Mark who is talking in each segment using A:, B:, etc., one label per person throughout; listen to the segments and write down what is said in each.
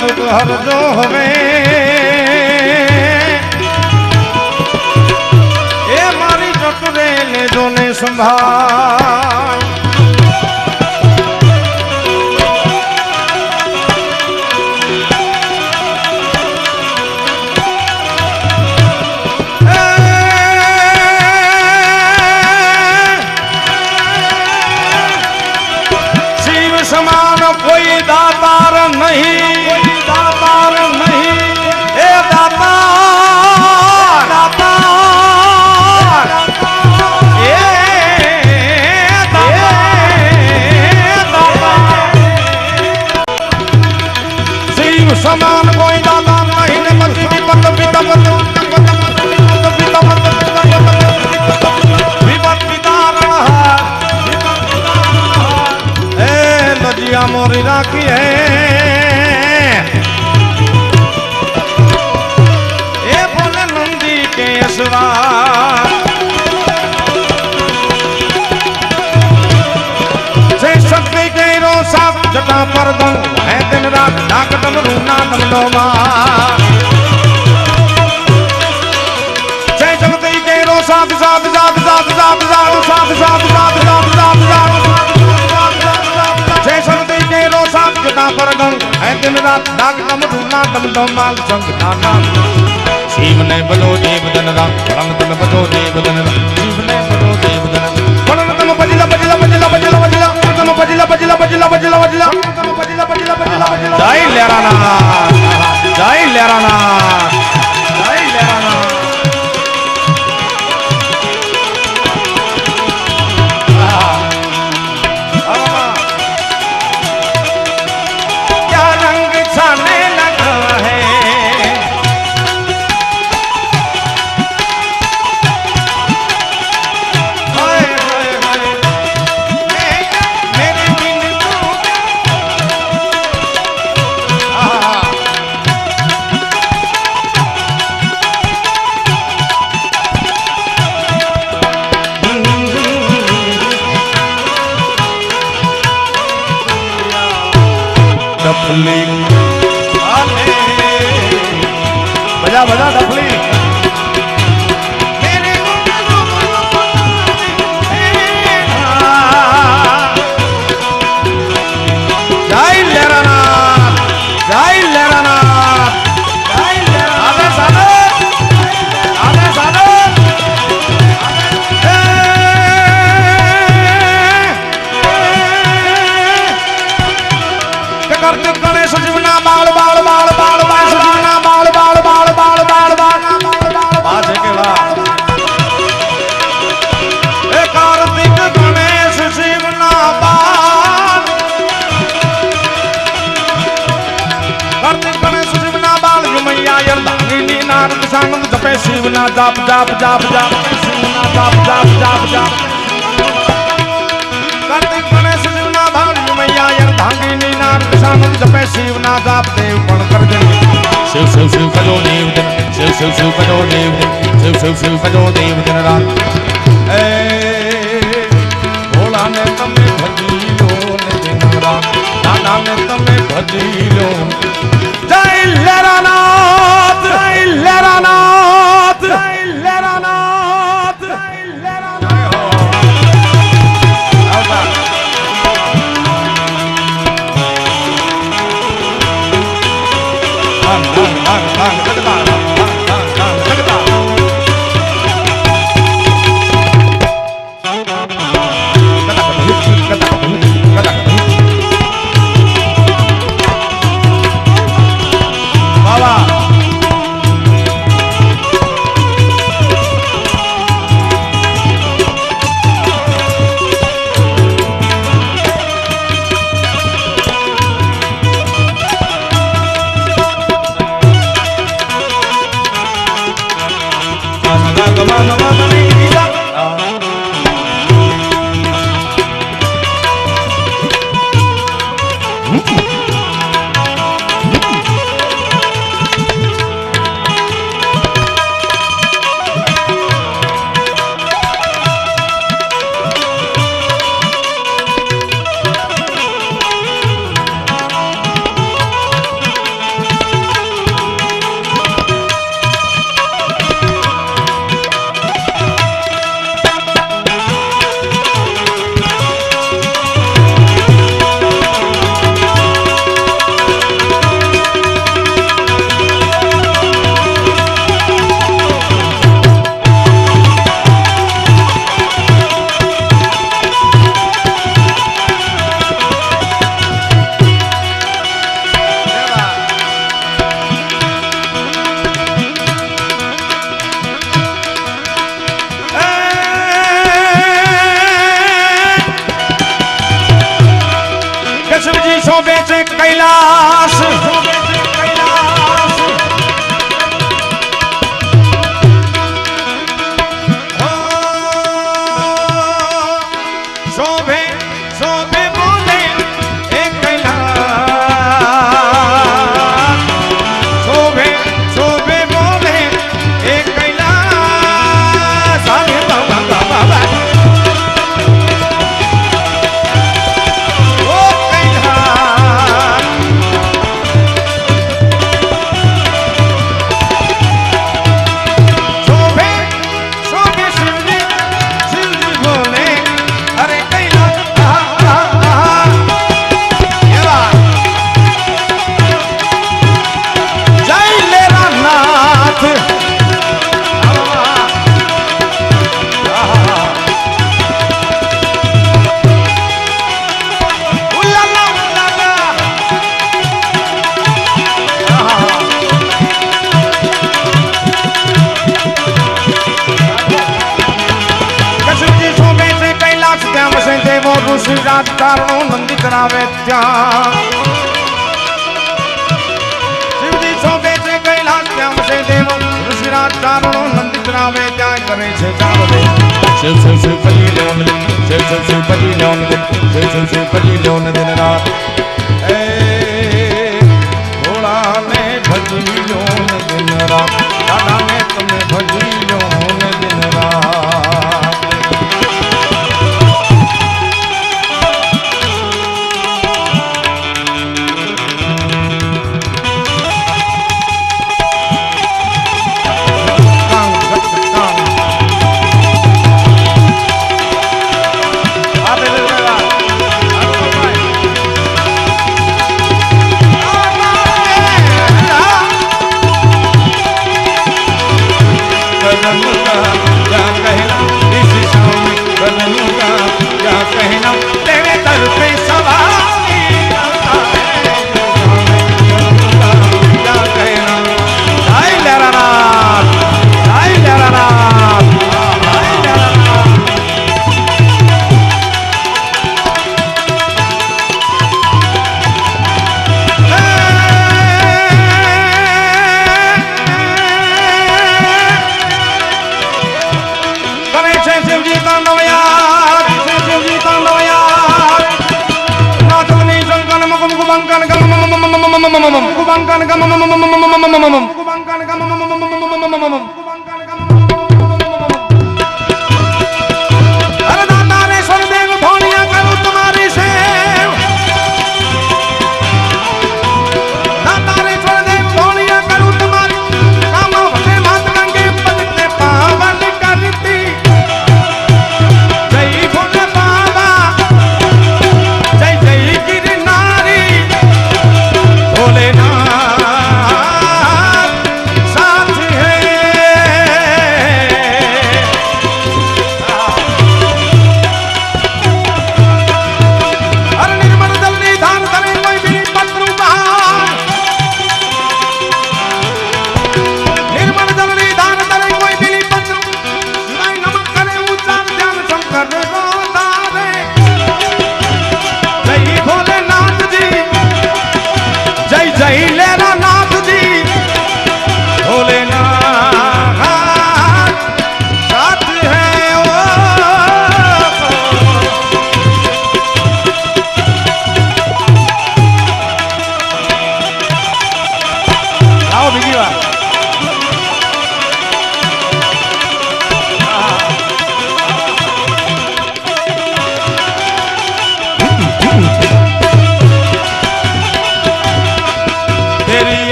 A: दुख हर जो हवे ए मारी चतुरे ले जो ने संभाल समान कोई दातार नहीं, कोई दातार नहीं, ए दातार, दातार, ए दातार, शिव समान कोई दातार नहीं ने बंसी पत पिता पत पिता पत विपत पितारण नदिया मोरी राखी है ए बोले नंदी के असवार से शक्ति के रोसा जटा पर दम है दिन रात डाक दम रूना दम डोमा से शक्ति के रोसा साथ साथ साथ साथ साथ साथ साथ साथ साथ साथ पर गंग है दिन रात डाक दम रूना दम डोमाल संग नाना शिव ने बलो देव दन राम रंग तम बलो देव दन राम शिव ने बलो देव दन पड़न तम बजिला बजिला बजिला बजिला बजिला तम बजिला बजिला बजिला बजिला बजिला तम बजिला बजिला बजिला बजिला जय लेराना जय लेराना जय लेराना डफली बजा बजा डफली जय लेराना जय लेराना जय लेराना आदे सादे आदे सादे कार्तिक गणेश जीवना बाल बाल बाल बाल बाल जीवना बाल बाल बाल बाल बाल बाल बाजे के बाद ए कार्तिक गणेश जीवना बाल कार्तिक गणेश जीवना बाल जुमैया यरदांगिनी नारद सांग जपे शिवना जाप जाप जाप जाप शिवना जाप जाप जाप जाप कार्तिक गणेश जीवना बाल जुमैया यरदांगिनी नारद सांग जपे शिवना जाप देव पण कर दे शिव शिव शिव करो देव दिन शिव शिव शिव करो देव दिन शिव शिव शिव करो देव दिन रात ए भोला ने तमे भजी लो ने दिन रात नाना ने तमे भजी लो जय लेरानाथ जय लेरानाथ जय लेरानाथ जय लेरानाथ शोभे से कैलाश शोभे शोभे बोले एक कैलाश शोभे शोभे बोले एक कैलाश आगे बाबा बाबा ओ कैलाश शोभे शोभे शिव जी बोले अरे कैलाश जय लेरा नाथ देवो ऋषि राजकारणों नंदी करावे शिवजी शोभे से कैलाश श्याम से देवो ऋषि राजकारणों नंदी करावे करे छे चावले शिव शिव शिव बली लोन दिन शिव शिव शिव बली लोन दिन शिव शिव शिव बली लोन दिन रात ए भोला ने भजी लोन दिन रात दादा ने तुम्हें भजी लोन दिन रात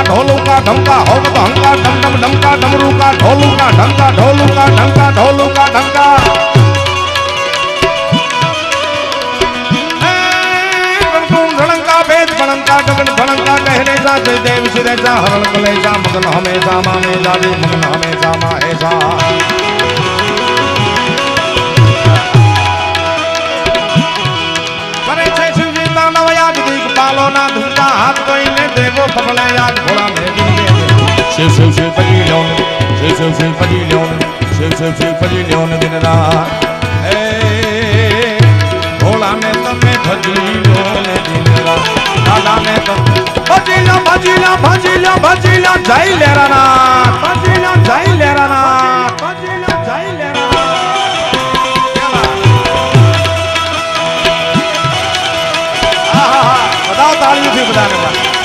A: ढोलू का ढंका हो तो हंका डम डम डमका डमरू का ढोलू का ढंका ढोलू का ढंका ढोलू का ढंका धड़ंका भेद बड़ंका गगन भड़ंका कहने जा जय देव सिरे जा हरण कले जा मगन हमेशा मामे जावे मगन हमेशा माहेशा करे छे शिवजी तांडव याद दीक पालो ना धुंका हाथ कोई ने देवो पकड़े याद घोड़ा में दिन में शिव शिव शिव पजी ल्योन शिव शिव शिव पजी ल्योन शिव शिव शिव पजी ल्योन दिन रात ए घोड़ा ने तमे भजी ल्योन दिन रात दादा ने तो भजीला भजीला भजीला भजीला जय लेराना भजीला जय लेराना भजीला जय लेराना बताओ तालियों से बताने वाला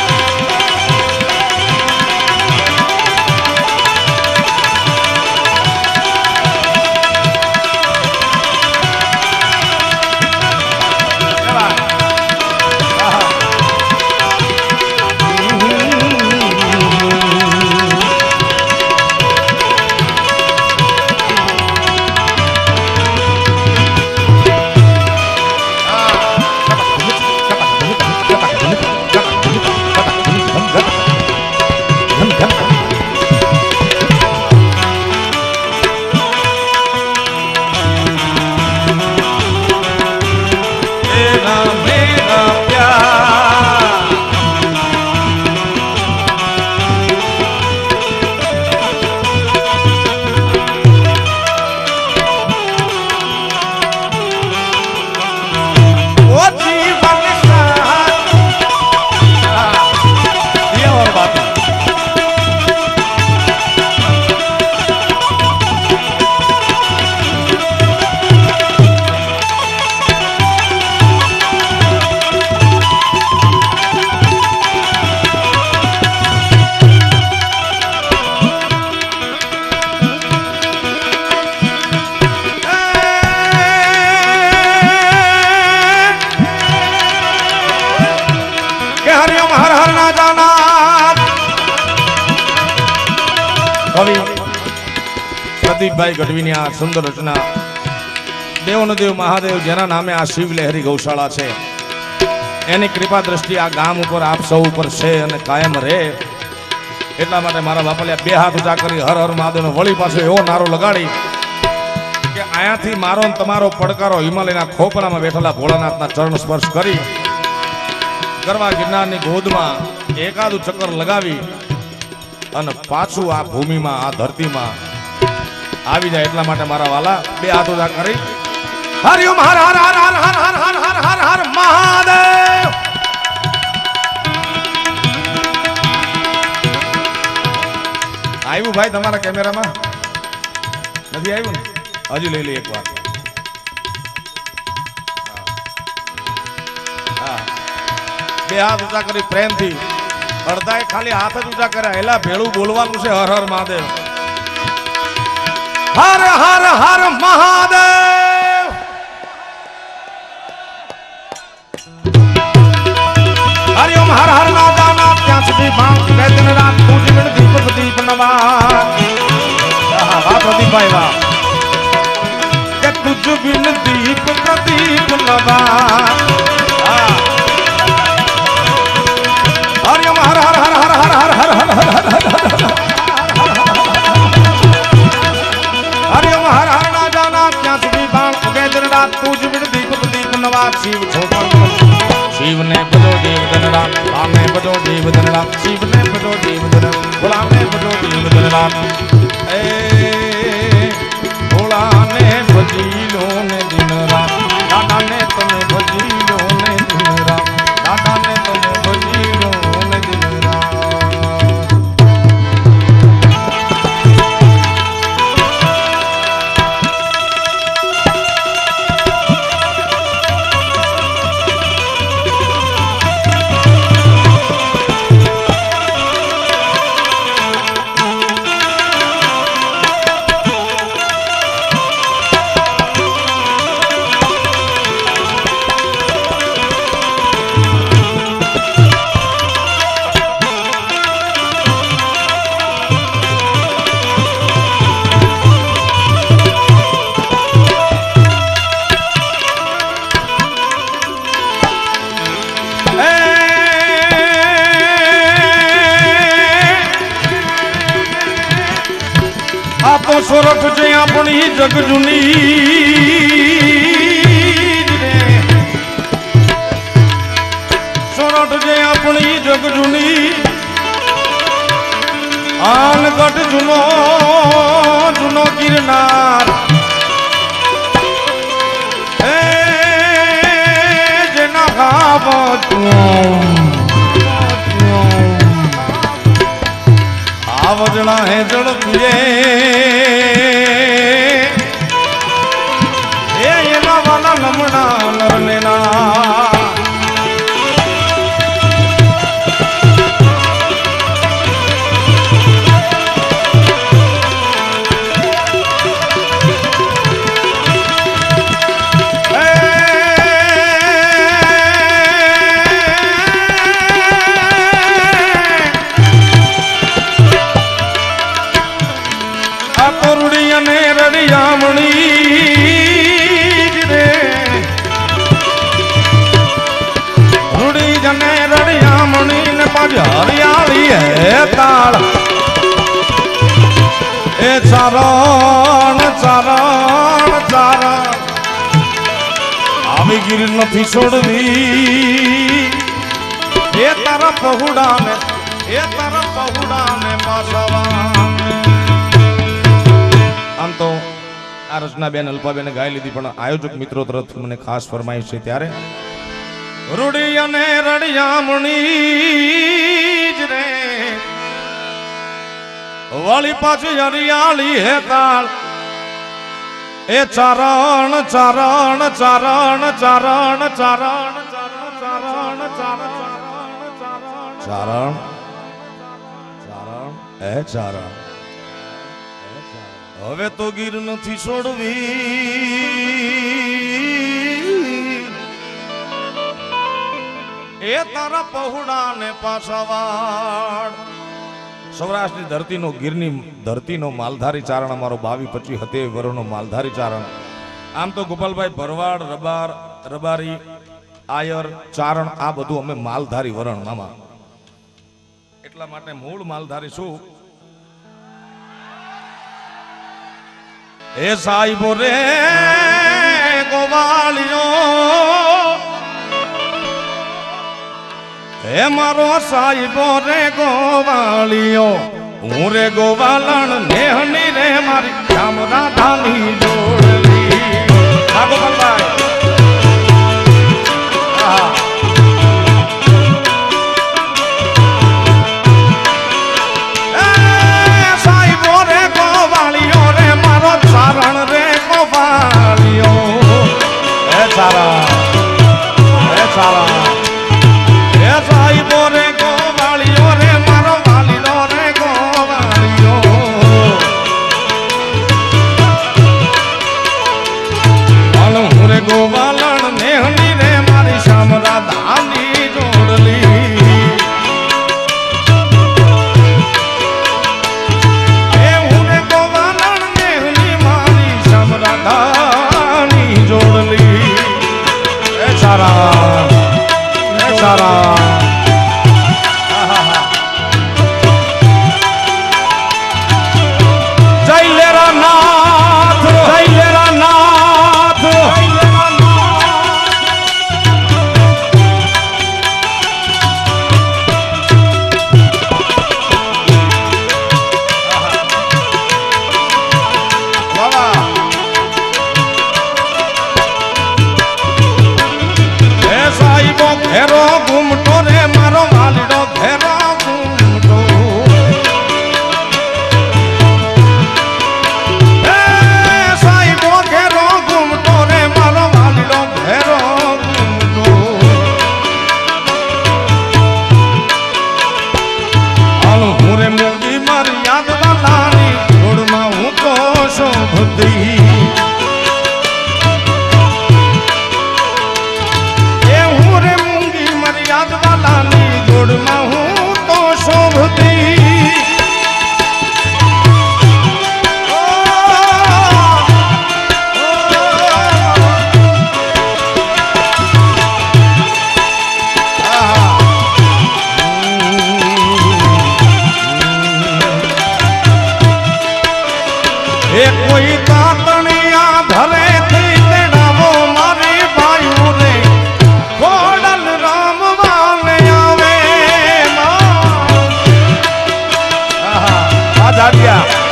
A: कवि प्रदीप भाई गढ़वी ने आ सुंदर रचना देवनदेव महादेव जेना नामे आ शिव लहरी गौशाला छे एनी कृपा दृष्टि आ गाम ऊपर आप सौ ऊपर छे अने कायम रहे એટલા માટે મારા બાપલિયા બે હાથ ઊંચા કરી હર હર મહાદેવનો વળી પાછો એવો નારો લગાડી કે આયાથી મારો ને તમારો પડકારો હિમાલયના ખોપરામાં બેઠેલા ભોળાનાથના ચરણ સ્પર્શ કરી ગરવા ગિરનારની ગોદમાં એકાદું ચક્કર લગાવી અને પાછું આ ભૂમિમાં આ ધરતીમાં આવી જાય એટલા માટે મારા વાલા બે હાથ ઊંચા કરી હરિ ઓમ હર હર હર હર હર હર હર હર હર હર મહાદેવ આવ્યું ભાઈ તમારા કેમેરામાં નથી આવ્યું ને હજુ લઈ લઈએ એકવાર હા બે હાથ ઊંચા કરી પ્રેમથી અડધાએ ખાલી હાથ જ ઊંચા કર્યા એલા ભેળું બોલવાનું છે હર હર મહાદેવ હર હર હર મહાદેવ હરિ ઓમ હર હર ના જાના ત્યાં સુધી ભાંગ કે દિન રાત પૂજી વિણ દીપ દીપ નવા વાહ પ્રદીપભાઈ વાહ કે તુજ બિન દીપ પ્રદીપ નવા હરિ ઓમ હર હર હર હર હર હર હર હર હર હરિ ઓમ હર હર ના જાના ત્યાં સુધી ભાંગ કે દિન રાત પૂજી વિણ દીપ દીપ નવા શિવ છોકર शिव ने बजो देव धन राम राम ने बजो देव धन राम शिव ने बजो देव धन भोला ने बजो देव धन राम ए भोला ने भजी लो ने दिन राम दादा ने तने भजी लो ने दिन राम दादा ने तने भजी लो ने दिन राम સોરઠ છે આપણી જગ જૂની સોરઠ છે આપણી જગ જૂની આનગઢ જૂનો જૂનો ગિરનાર જેના ભાવ આવજણા હે ઝડપીએ એના વાલા નમણા નરનેના હરિયાળી હે તાળ એ ચારણ ચારણ ચારણ આવી ગીર નથી છોડવી એ તારા પહુડાને પાછવા આમ તો આ રચનાબેન અલ્પાબેને ગાઈ લીધી પણ આયોજક મિત્રો તરફથી મને ખાસ ફરમાઈશ છે ત્યારે રૂડી અને રડિયામણી રે વાળી પાછી હરિયાળી હે તાળ એ ચારણ ચારણ ચારણ ચારણ ચારણ ચારણ ચારણ ચારણ ચારણ એ ચારણ હવે તો ગીર નથી છોડવી એ તારા પહોળાને પાછાવાડ સૌરાષ્ટ્રની ધરતીનો ગીરની ધરતીનો માલધારી ચારણ અમારો 22-25 વર્ષનો માલધારી ચારણ આમ તો ગોપાલભાઈ ભરવાડ રબારી આયર ચારણ આ બધું અમે માલધારી વરણ મામા એટલા માટે મૂળ માલધારી શું એ સાહેબો રે ગોવાળિયો હે મારો સાહેબો રે ગોવાળિયો હું રે ગોવાલણ નેહની રે મારી શ્યામ રાધાની જોડલી હા ગોપાલભાઈ સાહેબો રે ગોવાળિયો રે મારો ચારણ રે ગોવાળિયો હે ચારણ સાહેબો રે ગોવાળિયો રે મારો વાલીલો રે ગોવાળિયો હું રે ગોવાલણ નેહની રે મારી શ્યામ રાધાની જોડલી એ હું રે ગોવાલણ નેહની મારી શ્યામ રાધાની જોડલી એ સારા જય લેરા નાથ ઘેરો ઘૂમટો રે મારો વાલીડો ઘેરો ઘૂમટો સાહેબો ઘેરો ઘૂમટો રે મારો વાલીડો ઘેરો ઘૂમટો હાલો હું રે મૂંગી મારી યાદ વાલાની જોડમાં હું તો શોભતી જોડમાં હું તો શોભતી એ કોઈ તાતણિયા ધરેથી તેડાવો મારી ભાઈઓ રે ખોડલ રામવાને આવે આ જાડિયા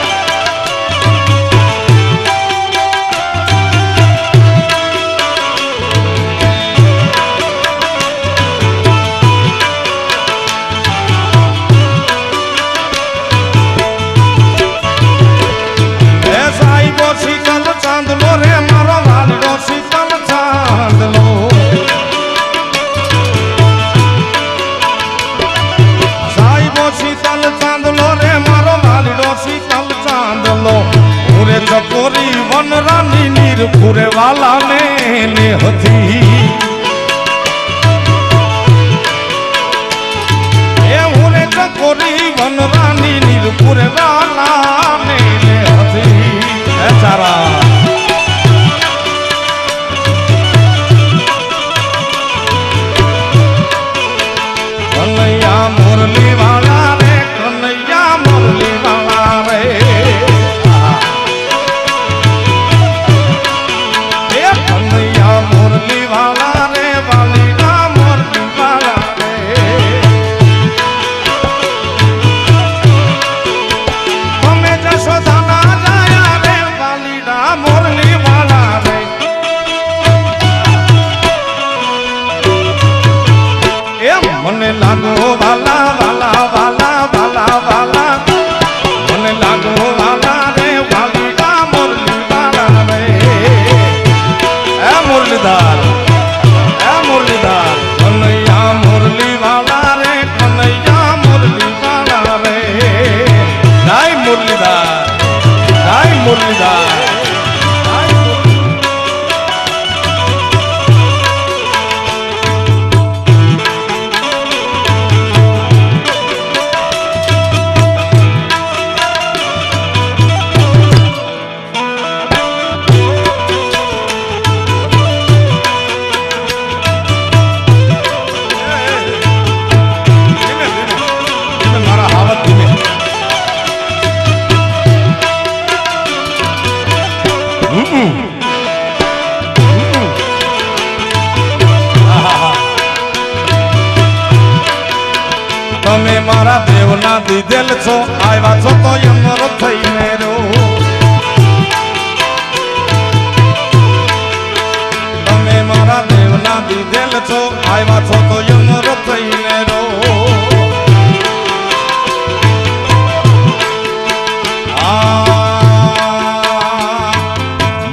A: ચકોરી વનરાની નીર પૂરે વાલા ને હતી એ હું રે ચકોરી વનરાની નીર પૂરે વાલા ને હતી એ સારા કનૈયા મુરલી વાળા રે કનૈયા મુરલી વાળા રે મુરલી વાલા રે વાલીડા મુરલી વાલા રે તમે જશોદાના જાયા રે વાલીડા મુરલી વાલા રે એમ મને લાગો વાલા વાલા વાલા વાલા વાલા મને લાગો વાલા રે વાલીડા મુરલી વાલા રે મુરલીધર મુરલીધર કનૈયા મુરલી વાલા રે કનૈયા મુરલી વાલા રે જય મુરલીધર જય મુરલીધર તમે મારા દેવના દીધેલ છો આવ્યા છો તો અમર થઈને રો તમે મારા દેવના દીધેલ છો આવ્યા છો તો અમર થઈને રો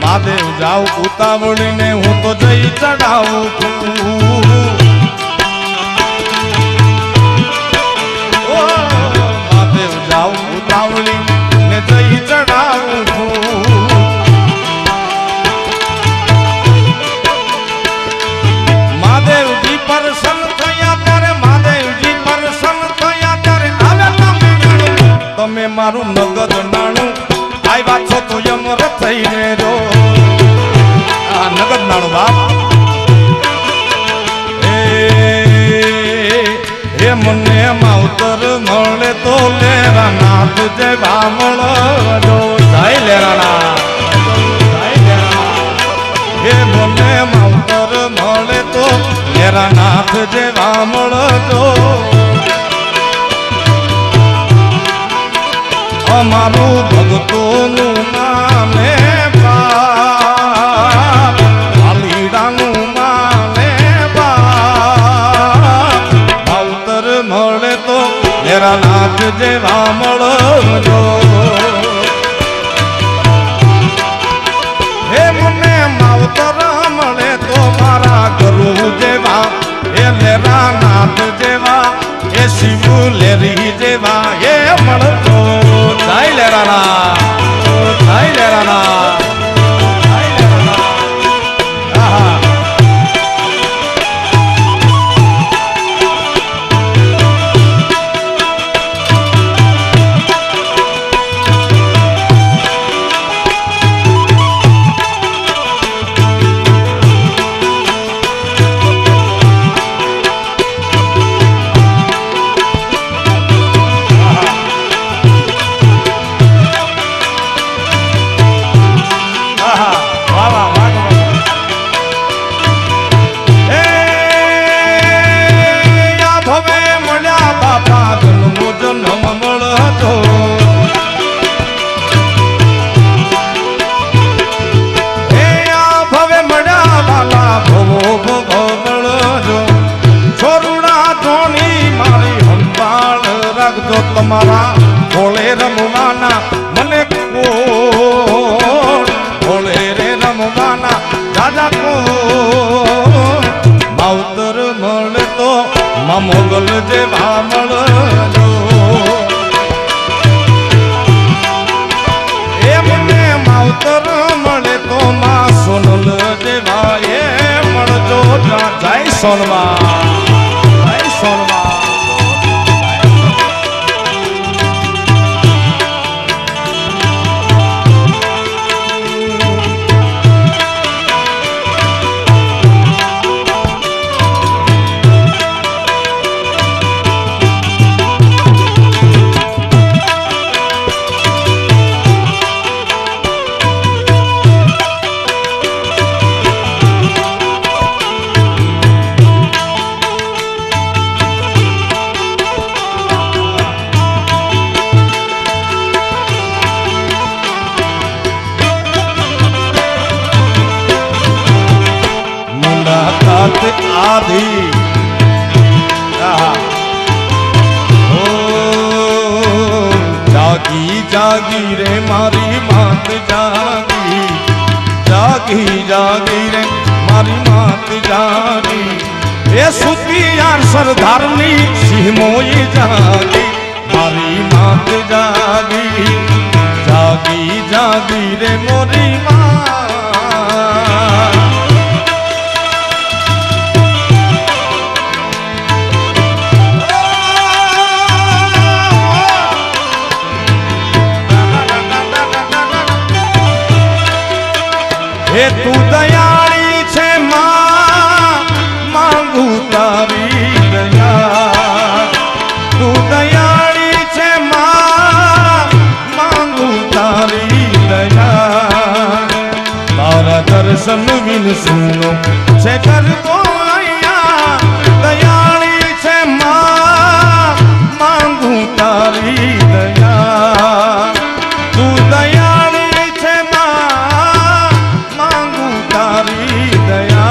A: મહાદેવ જાઉં ઉતાવળીને હું તો જઈ ચડાવું છું ઉતાવળી ને જઈ ચડાવું છું મહાદેવજી પ્રસન્ન થયા ત્યારે મહાદેવજી પ્રસન્ન થયા ત્યારે આવે તમે મારું નગદ નાણું આવ્યા છો તો અમર થઈને રો આ નગદ નાણું બાપ એ મને માવતર મળે તો લેરા નાથ જેવા મળજો જય લેરાના હે મને માવતર મળે તો લેરા નાથ જેવા મળજો અમારું ભક્તોનું નામે બાપ વાલીડાનું માને બાપ માવતર મળે તો લેરા નાથ જેવા મળજો હે મને માવતર મળે તો મારા ગુરુ જેવા એ લેરા નાથ જેવા એ શિવ લેરી જેવા એ મળજો જય લેરાના જય લેરાના માવતર મળે તો માં સોનલ જેવા એ મળજો જય સોનવા જય સોનવા आधी ओ जागी जागी रे मारी मात जागी जागी जागी रे मारी मात जागी ए सुती यार सरदारनी सिंहमोई जागी मारी मात जागी जागी जागी रे मोरी माँ हे तू दयाળી છે માં માંગુ તારી દયા તું દયાળી છે માં માંગુ તારી દયા તારા દર્શન વિન સુનો છે કરતો અહીંયા દયાળી છે માં માંગુ તારી દયા તું દયાળી છે માં दया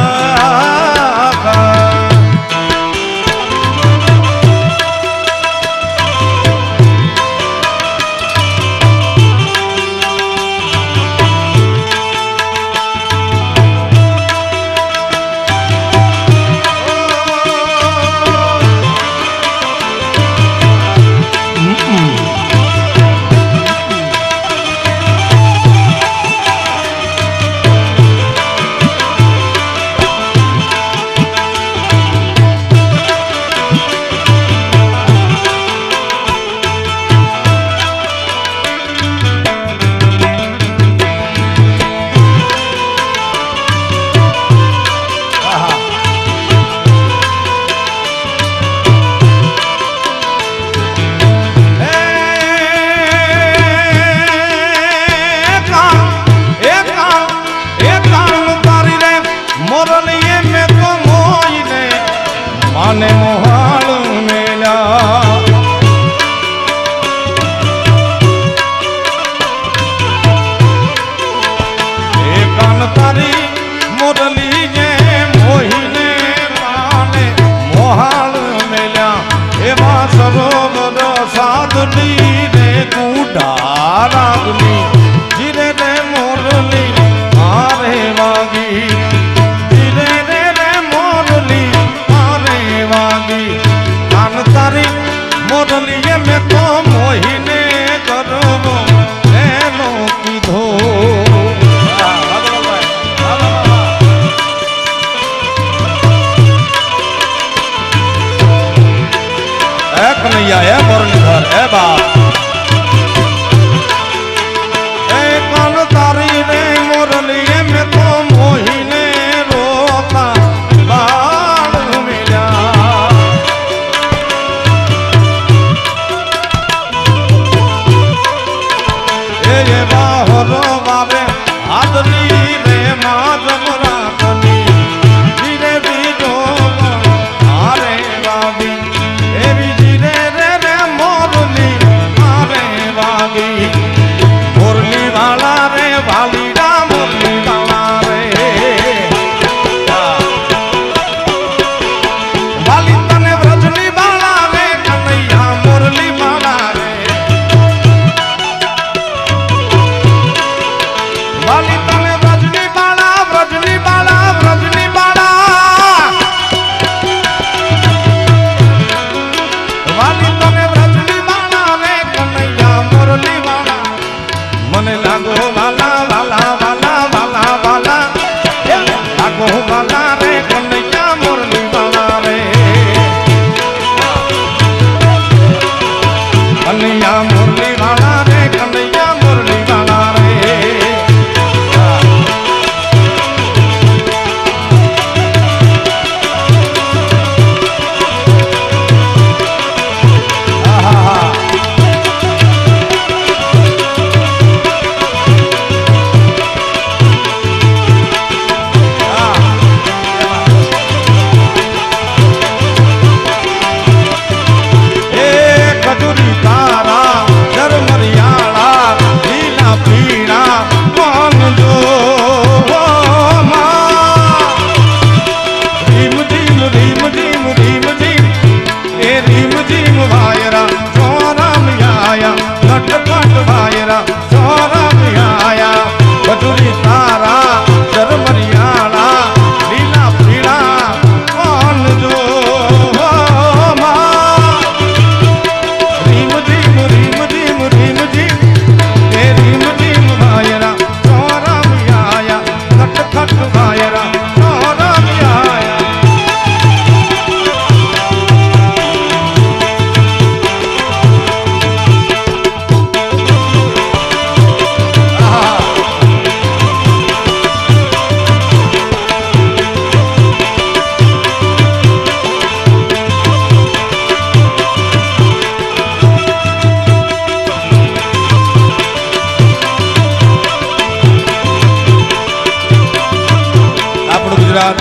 A: ગુજરાત,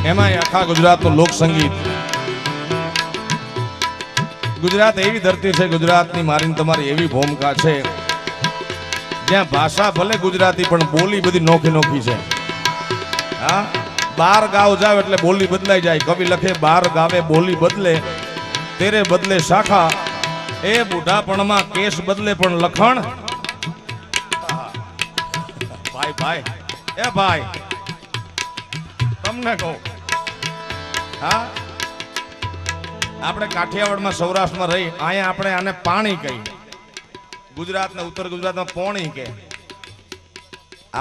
A: એમાં આખા ગુજરાતનું લોક સંગીત. ગુજરાત એવી ધરતી છે, ગુજરાતની મારી તમારી એવી ભૂમિકા છે જ્યાં ભાષા ભલે ગુજરાતી પણ બોલી બધી નોખી નોખી છે. હા, 12 ગાવ જાવ એટલે બોલી બદલાઈ જાય. કવિ લખે 12 ગાવે બોલી બદલે, તેરે બદલે શાખા, એ બુઢાપણમાં કેસ બદલે પણ લખણ. ભાઈ ભાઈ એ ભાઈ તમને કહું, હા આપણે કાઠિયાવાડમાં સૌરાષ્ટ્રમાં રહી, અહીંયા આપણે આને પાણી કહી, ગુજરાતના ઉત્તર ગુજરાતમાં પોણી કે,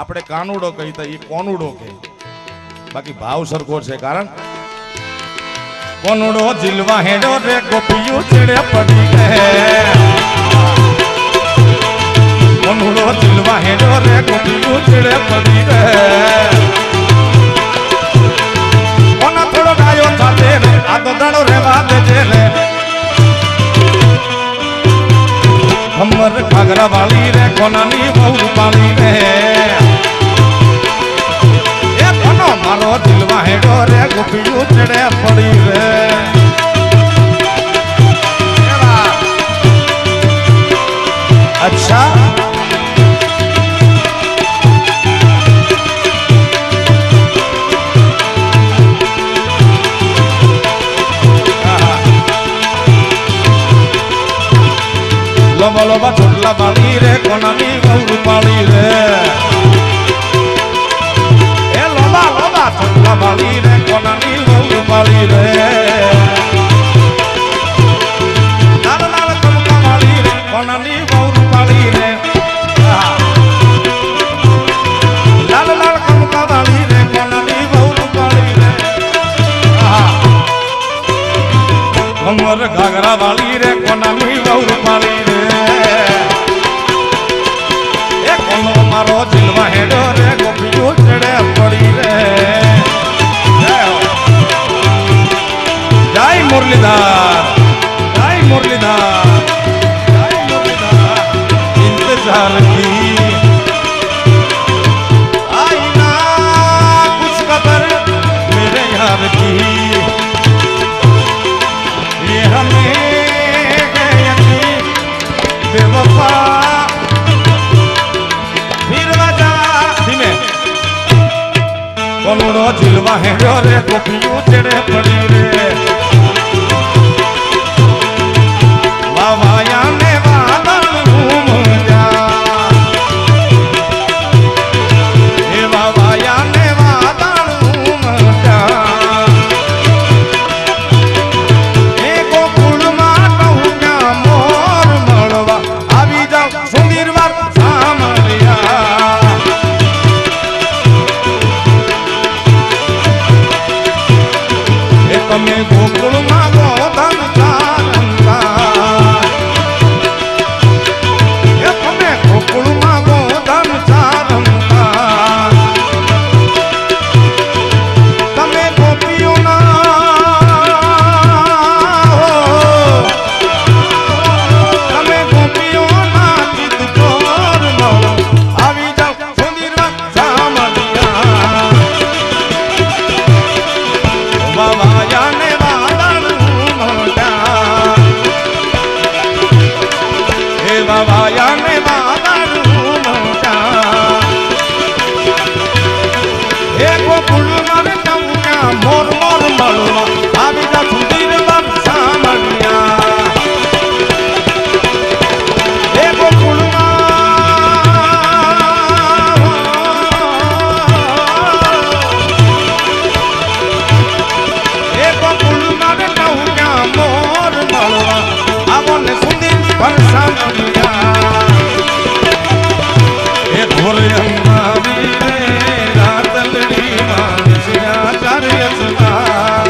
A: આપણે કાનુડો કહી તો એ કોનુડો કે. બાકી ભાવ સરખો છે. કારણ કોનુડો જીલવા હેડો રે ગોપિયું ચડે પડી ગયે, કોનુડો જીલવા હેડો રે ગોપિયું ચડે પડી ગયે. કોના થોડો ગાયો સાથે રે આ તો દાડો રેવા દેજે રે. ખમર ઘાઘરા વાળી રે કોનાની બહુ પાણી રે. એ કોનો મારો દિલવા હેડો રે ગોપિયું ચડે પડી રે. અચ્છા લોબા લોબા છોટલા પાડી રે કોનાની બહુ પાડી રે. એ લોબા લોબા છોટલા પાડી રે કોનાની બહુ પાડી રે. લાલ લાલ કમકા વાળી રે કોનાની બહુ પાડી રે. લાલ લાલ કમકા વાળી રે કોનાની બહુ પાડી રે. કમર ઘાઘરા વાળી રે કોનાની બહુ પાડી રે. મારો દિલવા હેડો રે ગોપિયું ચડે પડી રે. જય મુરલીધર, જય મુરલીધર, જય મુરલીધર. इंतजार की आई ना कुछ खबर मेरे यार की, ये हमें गई बेवफा. કોનુડો જીલવા હેડો રે ગોપિયું ચડે પડી રે. વાવાયા ને વાદળ ઘૂમજા, એ વાવાયા ને વાદળ ઘૂમજા. એ ગોકુળમાં ટહુક્યા મોર મળવા આવી જાવ સુંદર વાર સામરિયા. તમે ગોકુળમાં ગોધન ચારંગા, એ તમે ગોકુળમાં ગોધન ચારંગા. તમે ગોપીઓના તમે ગોપીઓના ચિત ચોર મળો આવી જાવ સુંદર સામરિયા. વાવાયા ને વાદળ ઘૂમજા, એ વાવાયા ને વાદળ ઘૂમજા. એ ગોકુળ મારે ટહુક્યા મોર મોર મળવા આવી જા સુધીર બાપ સામરિયા. એ ગોકુળમાં એ ગોકુળ મારે ટહુક્યા મોર મળવા આવો ને સુધીર બાપ સામરિયા. એ ઘોર અંબાવી રે રાતલડી માનસિયા ચાર્ય સદા.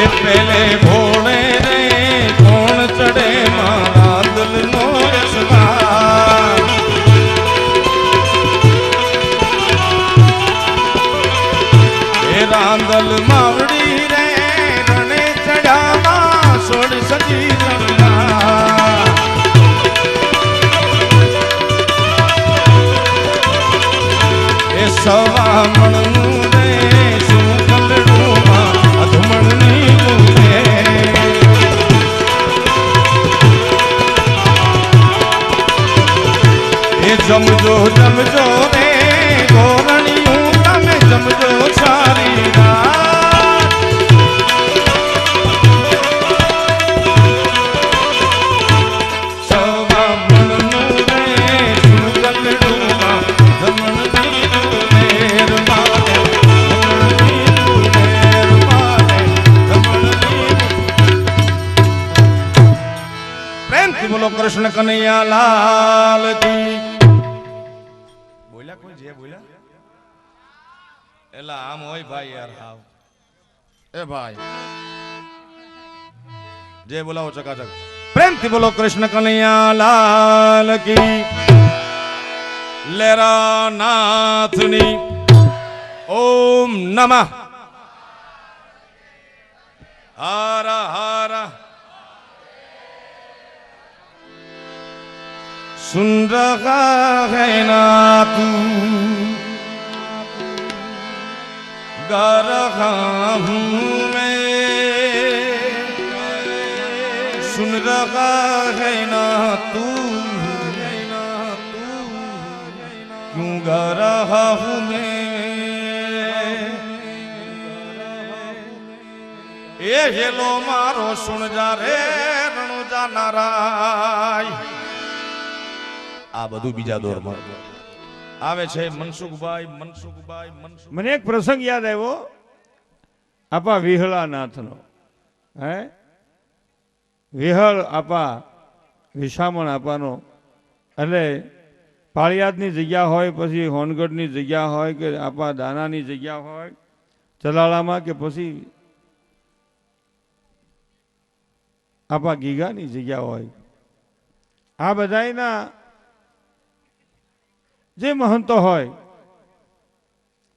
A: એ પેલે ભોળે રે કોણ ચડે મારા દિલનો યશદા. એ રાંદલ માવડી રે રણે ચડાવા સોડ સજી રંગા. જમજો જમજો રે ગોરણિયું તમે જમજો સારી રાત સવા મનનું રે સુગલડુમાં જમણની મેર મારે જમણની મેર મારે જમણની પ્રેમથી બોલો કૃષ્ણ કનૈયા લાલ કી બોલ્યા કોઈ જે બોલ્યા એલા આમ હોય ભાઈ યાર હાવ એ ભાઈ જે બોલાવો ચકાચક પ્રેમથી બોલો કૃષ્ણ કનૈયા લાલ કી લેરા નાથની ઓમ નમઃ હર હર सुन रहा है ना तू गा रहा हूँ मैं सुन रहा है ना तू क्यों गा रहा हूँ मैं ये हेलो मारो सुन जा रे रણુજા નારાય આ બધું બીજા દોરમાં આવે છે મનસુખભાઈ
B: મને એક પ્રસંગ યાદ આવ્યો આપા વિહળાનાથનો હે વિહળ આપા વિશામણ આપાનો એટલે પાળિયાદની જગ્યા હોય પછી હોનગઢની જગ્યા હોય કે આપા દાનાની જગ્યા હોય ચલાળામાં કે પછી આપા ગીગાની જગ્યા હોય આ બધાના જે મહંતો હોય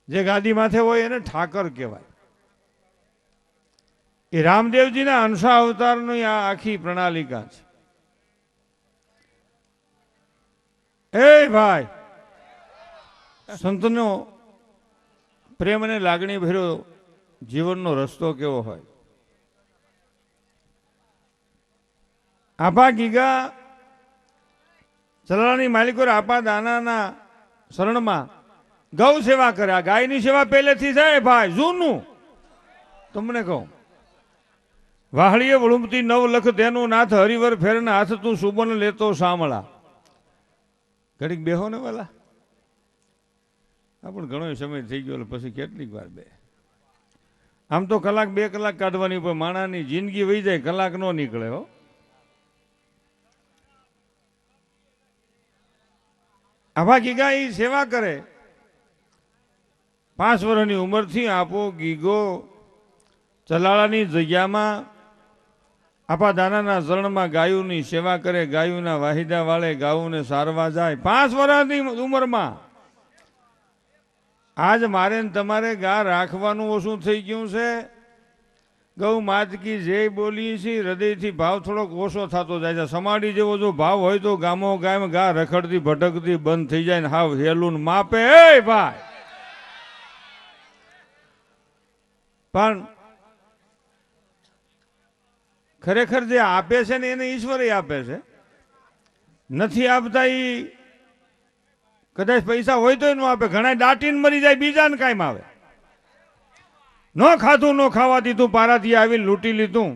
B: જે ગાદી માથે હોય એને ઠાકર કહેવાય. એ રામદેવજીના અંશા અવતારની આ આખી પ્રણાલિકા છે. એ ભાઈ સંતનો પ્રેમ અને લાગણી ભર્યો જીવનનો રસ્તો કેવો હોય. આપા ગીગા ચલાળાની માલિકો આપા દાનાના શરણમાં ગૌ સેવા કરે. આ ગાયની સેવા પહેલેથી થાય ભાઈ જૂનું. તમને કહું વાહળીએ વળુમતી 9 લખ તેનું નાથ હરિવર ફેરના હાથ તું સુબન લેતો સામળા. ઘડીક બેહો ને વાલા આ પણ ઘણો સમય થઈ ગયો પછી કેટલીક વાર બે આમ તો કલાક 2 કલાક કાઢવાની પણ માણાની જિંદગી વહી જાય કલાક નો નીકળે હો. આભા ગીગા એ સેવા કરે 5 વર્ષની ઉંમરથી આપો ગીગો ચલાળાની જગ્યામાં આપા દાનાના શરણમાં ગાયોની સેવા કરે. ગાયોના વાહિદા વાળે ગાયોને સારવા જાય 5 વર્ષની ઉંમરમાં. આજ મારે તમારે ગા રાખવાનું ઓછું થઈ ગયું છે. ગૌ માતકી જે બોલીએ છીએ હૃદયથી ભાવ થોડોક ઓછો થતો જાય છે. સમાડી જેવો જો ભાવ હોય તો ગામો ગામ ગા રખડતી ભટકતી બંધ થઈ જાય ને હાવ હેલું માપે. એ ભાઈ પણ ખરેખર જે આપે છે ને એને ઈશ્વરે આપે છે. નથી આપતા એ કદાચ પૈસા હોય તો ન આપે. ઘણા દાટીને મરી જાય બીજાને કાયમ આવે. ન ખાધું ન ખાવા દીધું પારાથી આવીને લૂંટી લીધું.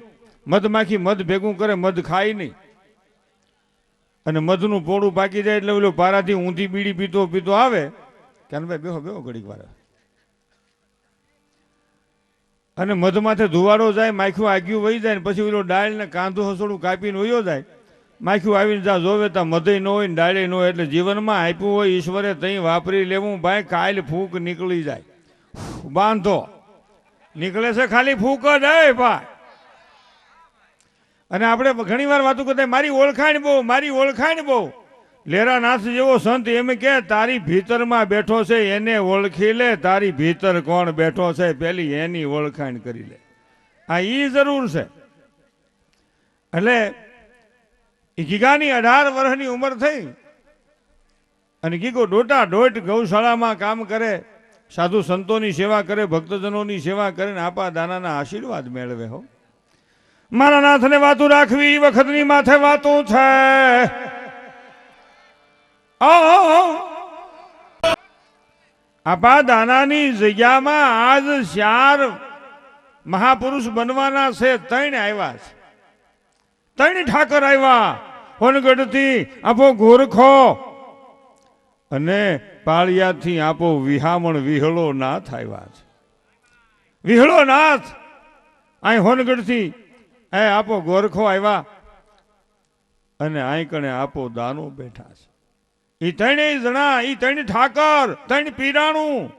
B: મધમાખી મધ ભેગું કરે મધ ખાય નહીં અને મધનું પોળું પાકી જાય એટલે ઓલો પારાથી ઊંધી બીડી પીતો પીતો આવે કે ભાઈ બેહો બેહો ઘડીક વાર અને મધમાથે ધુવાડો જાય માખ્યું આગ્યું વહી જાય ને પછી ઓલો ડાળ ને કાંધું હસોડું કાપીને વયો જાય. માખ્યું આવીને જા જોવે તા મધય ન હોય ને ડાળે ન હોય. એટલે જીવનમાં આપ્યું હોય ઈશ્વરે તઈ વાપરી લેવું ભાઈ. કાલ ફૂંક નીકળી જાય બાંધો નીકળે છે ખાલી ફૂંક જ. ભાઈ અને આપણે ઘણી વાર વાતો કરતા મારી ઓળખાણ બહુ મારી ઓળખાણ બહુ. લેરાનાથ જેવો સંત એમ કે તારી ભીતરમાં બેઠો છે એને ઓળખી લે. તારી ભીતર કોણ બેઠો છે પેલી એની ઓળખાણ કરી લે. આ ઈ જરૂર છે. એટલે ગીગાની 18 વર્ષની ઉંમર થઈ અને ગીગો દોઢ ગૌશાળામાં કામ કરે. સાધુ સંતોની સેવા કરે ભક્તજનોની સેવા કરે ને આપા દાનાના આશીર્વાદ મેળવે. હો મારા નાથને વાતું રાખવી વખતની માથે વાતું છે. આપા દાનાની જગ્યામાં આજ 4 મહાપુરુષ બનવાના છે. 3 આવ્યા છે. 3 ઠાકર આવ્યા. હોનગઢથી આપો ગોરખો અને પાળિયાથી આપો વિહામણ વિહળો નાથ આવ્યા છે. વિહળો નાથ અહીં હોનગઢથી આપો ગોરખો આવ્યા અને અહીં કણે આપો દાનો બેઠા છે. એ 3 જણા, એ 3 ઠાકર, 3 પીરાણું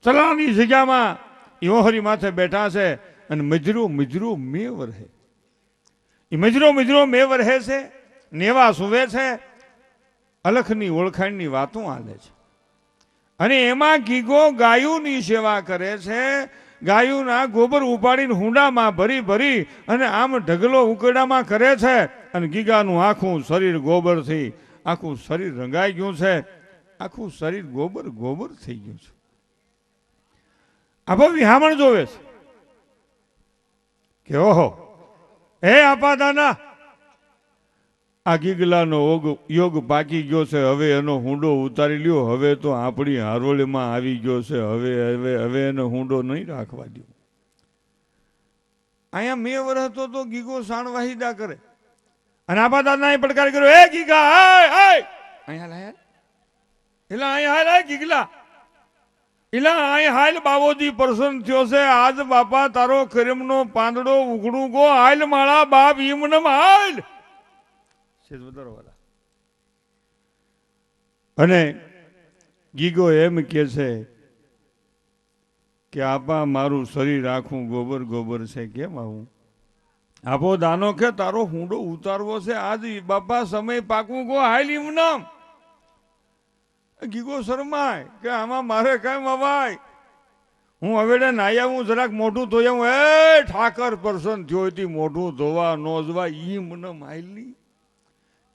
B: ચલાની જગ્યામાં ઓહરી માથે બેઠા છે અને મજરો મજરો મેવ રહે. એ મજરો મજરો મેવ રહે છે, નેવા સુવે છે, અલખની ઓળખાણની વાતો આલે છે. અને એમાં ગીગો ગાયુની સેવા કરે છે. ગાયુના ગોબર ઉપાડીને હુંડામાં ભરી ભરી અને આમ ઢગલો ઉકરડામાં કરે છે. અને ગીગાનું આખું શરીર ગોબરથી, આખું શરીર રંગાઈ ગયું છે. આખું શરીર ગોબર ગોબર થઈ ગયું છે. આપો વિહામણ જોવે છે કે ઓહો હે આપા દાના, આ ગીગલાનો યોગ પાકી ગયો છે. હવે એનો હુંડો ઉતારી લ્યો. હવે તો આપણી હારોળીમાં આવી ગયો છે. હવે એનો હુંડો નહીં રાખવા દો. અહીંયા 2 વર્ષ તો ગીગો સાણ વાહિદા કરે અને આપા દાદા પડકાર કર્યો, હે ગીગા અહીંયા હાલ, એલા અહીંયા હાલ ગીગલા, એલા અહીં હાલ બાબોજી પ્રસન્ન થયો છે. આજ બાપા તારો કરીમનો પાંદડો ઉઘડું ગો હાલ માળા બાપ ઈમનમ હાલ. અને ગીગો એમ કે છે કે આપા મારું શરીર આખું ગોબર ગોબર છે, કેમ આવું? આપો દાનો કે તારો હુંડો ઉતારવો છે આજ બાપા, સમય પાકવું ગો હાલ ઈમનમ. ગીગો શરમાય કે આમાં મારે કઈ મવાય. હું હવે નાયા, હું જરાક મોઢું ધોયા. હું ઠાકર પ્રસન્ન થયો હતી, મોઢું ધોવા નો જવા ઈ મને માયલી.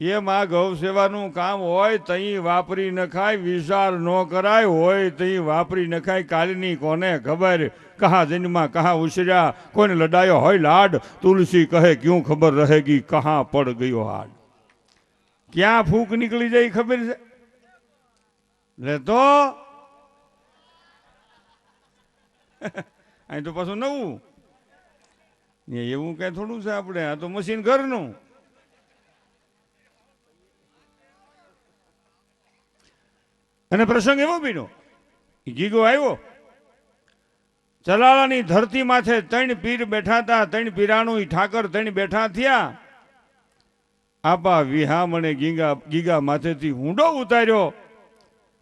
B: એમાં ગૌ સેવાનું કામ હોય તઈ વાપરી નખાય, વિચાર ન કરાય. હોય તઈ વાપરી નખાય. કાલની કોને ખબર, કહા જન્મા કહા ઉછર્યા, કોઈને લડાયો હોય લાડ. તુલસી કહે ક્યું ખબર રહેગી, કહા પડ ગયો હાડ. ક્યાં ફૂંક નીકળી જાય ખબર છે? લે તો અહીં તો પાછું નવું એવું કઈ થોડું છે આપણે. આ તો મશીન ઘરનું. અને પ્રસંગ એવો બીનો, ગીગો આવ્યો. ચલાળાની ધરતી માથે 3 પીર બેઠા હતા. 3 પીરાણું ઠાકર 3 બેઠા થયા. આપા વિહામણે ગીગા માથેથી હુંડો ઉતાર્યો.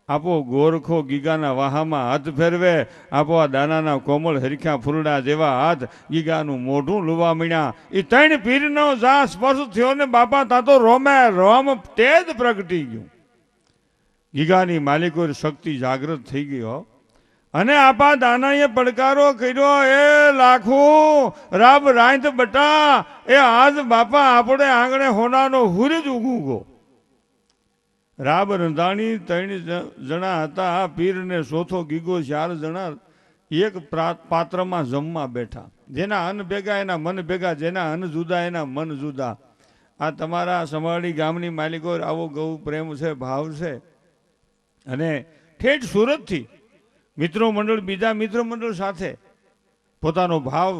B: આપો ગોરખો ગીગાના વાહામાં હાથ ફેરવે. આપો આ દાનાના કોમળ હરખ્યા ફૂલડા જેવા હાથ ગીગાનું મોઢું લુવા મીણ્યા. એ 3 પીરનો જા સ્પર્શ થયો ને બાપા તા તો રોમે રોમ તેજ પ્રગટી ગયું. ગીગાની માલિકો શક્તિ જાગૃત થઈ ગયો. અને આપા દાનાએ પડકારો કર્યો, એ લાખું રાબ રાંત બટા, એ આજ બાપા આપણે આંગણે હોનાનો હુરજ ઉગુગો. રાબ રંધાણી 3 જણા હતા. પીર ને ચોથો ગીગો 4 જણા એક પાત્રમાં જમવા બેઠા. જેના અન્ન ભેગા એના મન ભેગા, જેના અન્ન જુદા એના મન જુદા. આ તમારા સમાડી ગામની માલિકો આવો ગૌ પ્રેમ છે, ભાવ છે. અને ઠેઠ સુરતથી મિત્રો મંડળ, બીજા મિત્ર મંડળ સાથે પોતાનો ભાવ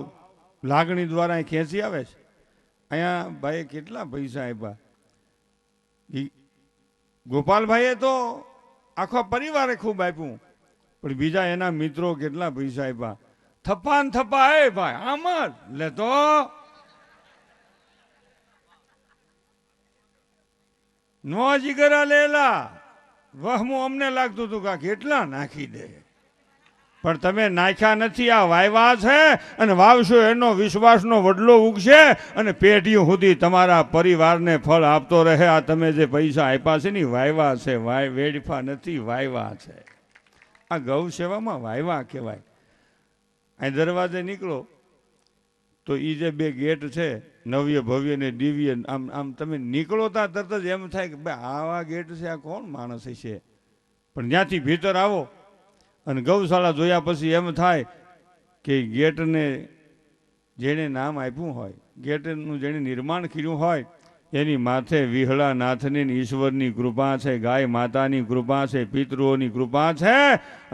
B: લાગણી દ્વારા ખેંચી આવે છે. અહીંયા ભાઈએ કેટલા પૈસા આપ્યા. ગોપાલભાઈએ તો આખો પરિવારે ખૂબ આપ્યું, પણ બીજા એના મિત્રો કેટલા પૈસા આપ્યા. થપ્પા ને થપ્પા. હે ભાઈ આમ જ લે તો નો જીગરા લેલા. વહમું અમને લાગતું હતું કે કેટલા નાખી દે, પણ તમે નાખ્યા નથી. આ વાયવા છે અને વાવશો એનો વિશ્વાસનો વડલો ઉગશે અને પેઢીઓ સુધી તમારા પરિવારને ફળ આપતો રહે. આ તમે જે પૈસા આપ્યા છે ને વાયવા છે, વેડફા નથી, વાયવા છે. આ ગૌ સેવામાં વાયવા કહેવાય. અહીં દરવાજે નીકળો તો એ જે 2 ગેટ છે, નવ્ય ભવ્ય ને દિવ્ય, આમ તમે નીકળો તા તરત જ એમ થાય કે ભાઈ આવા ગેટ છે, આ કોણ માણસ છે. પણ જ્યાંથી ભીતર આવો અને ગૌશાળા જોયા પછી એમ થાય કે ગેટને જેણે નામ આપ્યું હોય, ગેટનું જેણે નિર્માણ કર્યું હોય એની માથે વિહળા નાથની ને ઈશ્વરની કૃપા છે, ગાય માતાની કૃપા છે, પિતૃઓની કૃપા છે,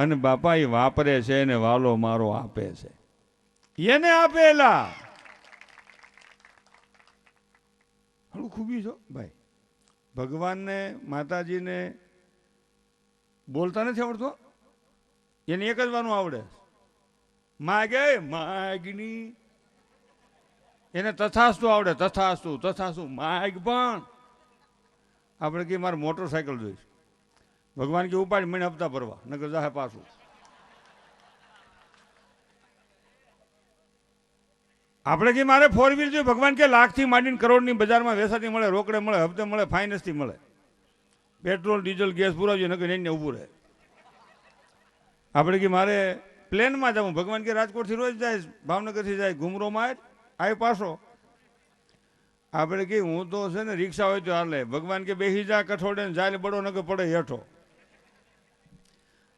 B: અને બાપા એ વાપરે છે ને વાલો મારો આપે છે. એને આપેલા હળું ખૂબી છો ભાઈ. ભગવાનને માતાજીને બોલતા નથી આવડતો, એને એક જ વાનું આવડે, માગે માગની. એને તથાસ્તુ આવડે, તથાસ્તુ તથાસ્તુ માગ. પણ આપણે કે મારે મોટરસાયકલ જોઈશ, ભગવાન કે ઉપાડ મને હપ્તા ભરવા નકર જાહે પાછું. આપણે કે મારે ફોર વ્હીલ જોઈએ, ભગવાન કે લાખથી માંડીને કરોડની બજારમાં વેસાતી મળે, રોકડે મળે, હપ્તે મળે, ફાઇનાન્સથી મળે. પેટ્રોલ ડીઝલ ગેસ પુરાવજો નકર એને ઊભું રહે. આપણે કે મારે પ્લેનમાં જવું, ભગવાન કે રાજકોટથી રોજ જાય, ભાવનગરથી જાય, ઘુમરોમાં આવે પાછો. આપણે કે હું તો છે ને રિક્ષા હોય તો હાલે, ભગવાન કે બેસી જા કઠોડે ને જાય બડો નકર પડે હેઠો.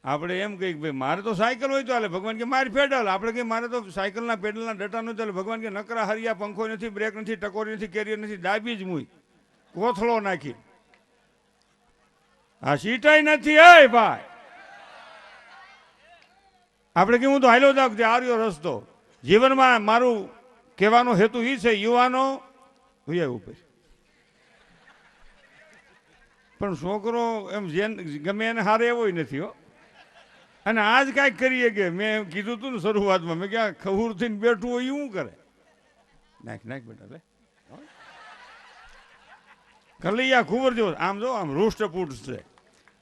B: આપણે એમ કહીએ ભાઈ મારે તો સાયકલ હોય તો હાલે, ભગવાન કે મારી પેડલ. આપણે કે મારે તો સાયકલના પેડલના ડટા નથી ચાલે, ભગવાન કે નકરા હરિયા, પંખો નથી, બ્રેક નથી, ટકોરી નથી, કેરિયર નથી, ડાબી જ મુઈ કોથળો નાખી. આ સીટાઈ નથી હે ભાઈ. આપણે કે હું તો હાલ્યો જાઉં તે આર્યો રસ્તો. જીવનમાં મારું કહેવાનો હેતુ એ છે, યુવાનો ઉપર પણ છોકરો એમ ગમે એને હારે એવો નથી હો. અને આજ કાંઈક કરીએ કે મેં કીધું હતું ને શરૂઆતમાં, મેં ક્યાં ખહુર થઈને બેઠું હોય એવું કરે. નાખ નાખ બેટા લે કલૈયા ખુબર જેવો આમ જો, આમ રૂષ્ટપૂટ છે.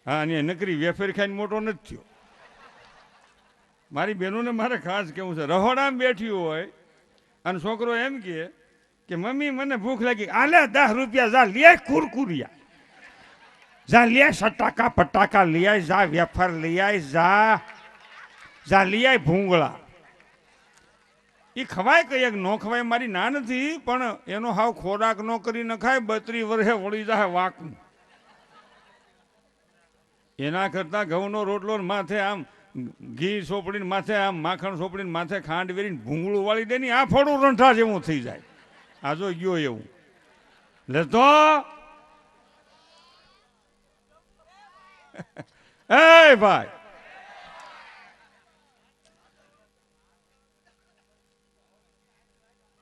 B: હા, અને નકરી વેફેર ખાઈને મોટો નથી થયો. મારી બહેનોને મારે ખાસ કેવું છે, રહોડામાં બેઠી હોય અને છોકરો એમ કે મમ્મી મને ભૂખ લાગી, આલે 10 રૂપિયા જા લે કુરકુરિયા, જા લે સટાકા પટાકા લઈ આય, જા વેફર લઈ આય, જા લઈ આય ભૂંગળા. એ ખવાય કઈ ન ખવાય મારી ના નથી, પણ એનો હાવ ખોરાક ન કરી ન ખાય 32 વર્ષે વળી જાય વાકું. એના કરતા ઘઉંનો રોટલો માથે આમ ઘી સોપડીને માથે આમ માખણ સોપડીને માથે ખાંડ વેરીને ભૂંગળું વાળી દે ને આ ફોડું રંઠા જેવું થઈ જાય. આ જો ગયો એવું લેતો એ ભાઈ.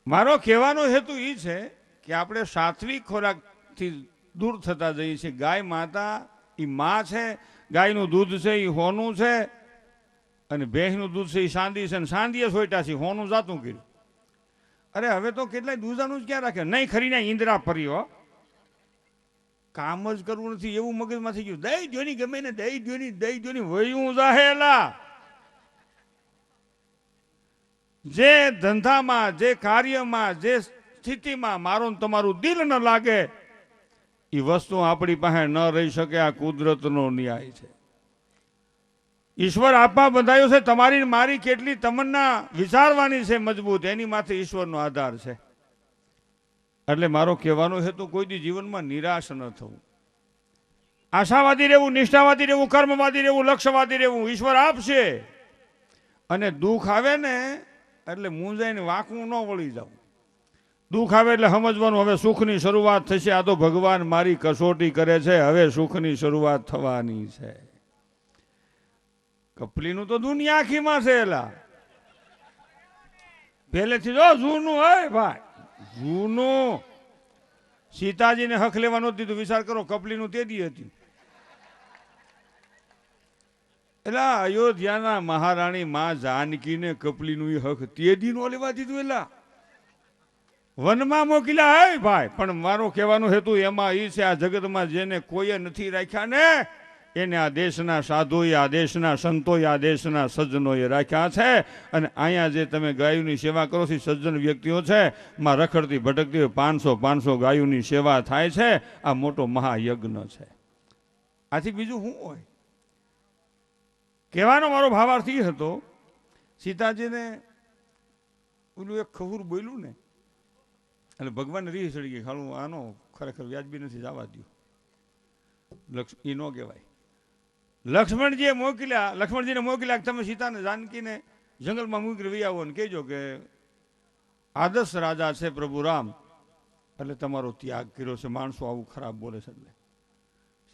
B: મારો કહેવાનો હેતુ એ છે કે આપણે સાત્વિક ખોરાકથી દૂર થતા જઈએ છીએ. ગાય માતા એ માં છે, ગાયનું દૂધ છે એ હોનું છે, અને ભેંસનું દૂધ છે એ સાંદી છે, અને સાંદીએ સોયટા છે, હોનું જાતું કર્યું. અરે હવે તો કેટલાય દૂધાનું જ ક્યાં રાખે, નહીં ખરીને ઈંદરા પર્યો કામ જ કરવું નથી એવું મગજમાંથી ગયું. દઈ જોની ગમે ને દઈ જોની વયું જાહેલા. જે ધંધામાં, જે કાર્યમાં, જે સ્થિતિમાં મારું તમારું દિલ ન લાગે એ વસ્તુ આપણી પાસે ન રહી શકે. આ કુદરતનો ન્યાય છે. ઈશ્વર આપવા બંધાયો છે. તમારી મારી કેટલી તમન્ના વિચારવાની છે મજબૂત, એની માથે ઈશ્વરનો આધાર છે. એટલે મારો કહેવાનો હેતુ કોઈ દી જીવનમાં નિરાશ ન થવું, આશાવાદી રહેવું, નિષ્ઠાવાદી રહેવું, કર્મવાદી રહેવું, લક્ષ્યવાદી રહેવું. ઈશ્વર આપશે. અને દુઃખ આવે ને એટલે મૂંઝાઈને વાંકું ન વળી જાવ. દુઃખ આવે એટલે સમજવાનું હવે સુખની શરૂઆત થશે. આ તો ભગવાન મારી કસોટી કરે છે, હવે સુખની શરૂઆત થવાની છે. કપલીનું તો દુનિયા આખીમાં છે એલા પહેલેથી જો જૂનું હોય ભાઈ, જૂનું. સીતાજીને હક લેવા નહોતું દીધું, વિચાર કરો કપલીનું તેદી હતી. એટલે અયોધ્યાના મહારાણી માં જાનકીને કપલીનું હક તેદી નો લેવા દીધું. એલા વનમાં મોકલ્યા હે ભાઈ. પણ મારો કહેવાનો હેતુ એમાં એ છે, આ જગતમાં જેને કોઈએ નથી રાખ્યા ને એને આ દેશના સાધુએ, આ દેશના સંતોએ, આ દેશના સજ્જનોએ રાખ્યા છે. અને અહીંયા જે તમે ગાયોની સેવા કરો છો સજ્જન વ્યક્તિઓ છે, માં રખડતી ભટકતી હોય 500 ગાયોની સેવા થાય છે. આ મોટો મહાયજ્ઞ છે. આથી બીજું શું હોય? કહેવાનો મારો ભાવાર્થ એ હતો, સીતાજીને ઓલું એક ખહુર બોલ્યું ને એટલે ભગવાન રીહ ચડી ગઈ, ખાલું આનો ખરેખર વ્યાજબી નથી, જવા દો. એ ન કહેવાય. લક્ષ્મણજીને મોકલ્યા તમે સીતાને જાનકીને જંગલમાં મૂકી વહી આવો ને કહેજો કે આદર્શ રાજા છે પ્રભુ રામ, એટલે તમારો ત્યાગ કર્યો છે. માણસો આવું ખરાબ બોલે છે. એટલે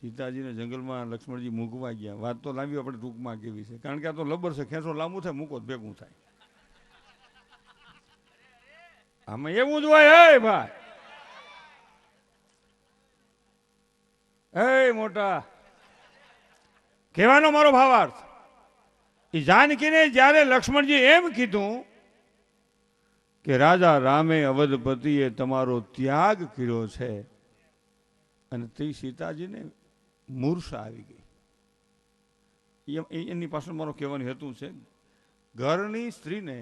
B: સીતાજીને જંગલમાં લક્ષ્મણજી મૂકવા ગયા. વાત તો લાંબી આપણે ટૂંકમાં કેવી છે, કારણ કે આ તો લબર છે. ખેંચો લાંબુ થાય, મૂકો તો ભેગું થાય. આમાં એવું જ હોય. હે ભાઈ, હે મોટા, કહેવાનો મારો ભાવાર્થ, એ જાનકીને જ્યારે લક્ષ્મણજી એમ કીધું કે રાજા રામે અવધપતિએ તમારો ત્યાગ કર્યો છે, અને તે સીતાજીને મૂર્છા આવી ગઈ. એની પાછળ મારો કહેવાનો હેતુ છે, ઘરની સ્ત્રીને,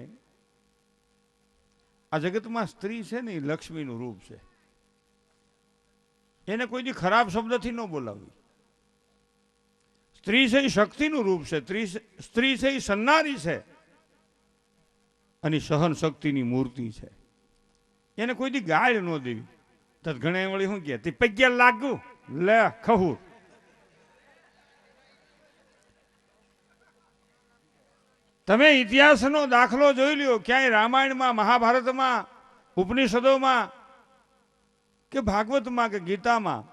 B: આ જગતમાં સ્ત્રી છે ને એ લક્ષ્મીનું રૂપ છે. એને કોઈ દી ખરાબ શબ્દથી ન બોલાવવી. સ્ત્રી છે એ શક્તિનું રૂપ છે. સ્ત્રી છે એ સન્નારી છે અને સહન શક્તિની મૂર્તિ છે. એને કોઈ દી ગાળ ન દેવી. તત ઘણા વળી શું કહે, તે પગ્યા લાગુ લે ખહુર. તમે ઇતિહાસનો દાખલો જોઈ લ્યો, ક્યાંય રામાયણમાં, મહાભારતમાં, ઉપનિષદોમાં કે ભાગવતમાં કે ગીતામાં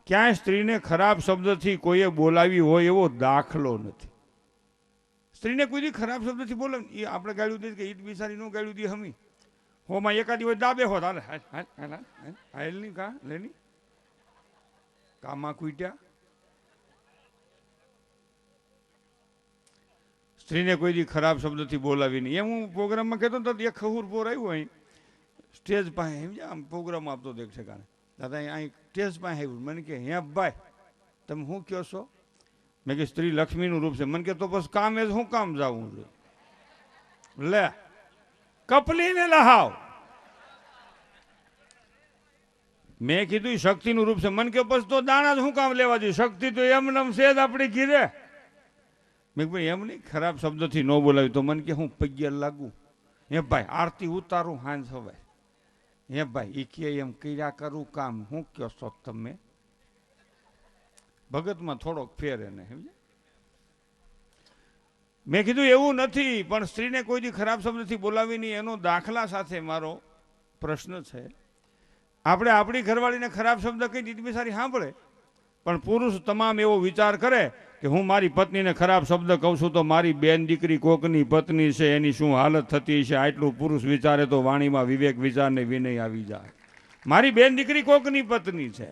B: ક્યાંય સ્ત્રીને ખરાબ શબ્દથી કોઈએ બોલાવી હોય એવો દાખલો નથી. સ્ત્રીને કોઈ દી ખરાબ શબ્દથી બોલાવી, એ આપણે ગાળ્યું દઈએ કે ઈદ બિસારી નો ગાળ્યું દઈએ. હમી હોમાં એકાદી હોય દાબે હોત, હાલ ની કા લેની કામાં કૂટ્યા. સ્ત્રીને કોઈ દી ખરાબ શબ્દથી બોલાવી નહીં. એમ હું પ્રોગ્રામમાં કહેતો તો એક ખહુર પોર આવ્યું અહીં સ્ટેજ પાસે, આમ પ્રોગ્રામ આપતો દેખ છે કારણે દાદા અહીં સ્ટેજ પાસે આવ્યું. મને કે હે ભાઈ તમે શું કહો છો? મેં કે સ્ત્રી લક્ષ્મીનું રૂપ છે. મને કે તો બસ કામ એ શું કામ જવું જોઈએ? લે કપલીને લહાવ. મેં કીધું શક્તિનું રૂપ છે. મને કે બસ તો દાણા જ શું કામ લેવા જોઈએ? શક્તિ તો એમ છે જ આપણી ઘીરે. મેં ભાઈ એમ નહીં, ખરાબ શબ્દથી ન બોલાવી. તો મને કે હું પગ્યા લાગુ? હે ભાઈ આરતી ઉતારું હાંજ હવે. હે ભાઈ એ કે એમ કર્યા કરું કામ. હું કહો છો તમે? ભગતમાં થોડોક ફેર એને સમજે. મેં કીધું એવું નથી, પણ સ્ત્રીને કોઈ દી ખરાબ શબ્દથી બોલાવી નહીં. એનો દાખલા સાથે મારો પ્રશ્ન છે. આપણે આપણી ઘરવાળીને ખરાબ શબ્દ કઈ દીધી સારી સાંભળે, પણ પુરુષ તમામ એવો વિચાર કરે કે હું મારી પત્નીને ખરાબ શબ્દ કહું છું તો મારી બેન દીકરી કોકની પત્ની છે એની શું હાલત થતી છે. આટલું પુરુષ વિચારે તો વાણીમાં વિવેક વિચારને વિનય આવી જાય. મારી બેન દીકરી કોકની પત્ની છે.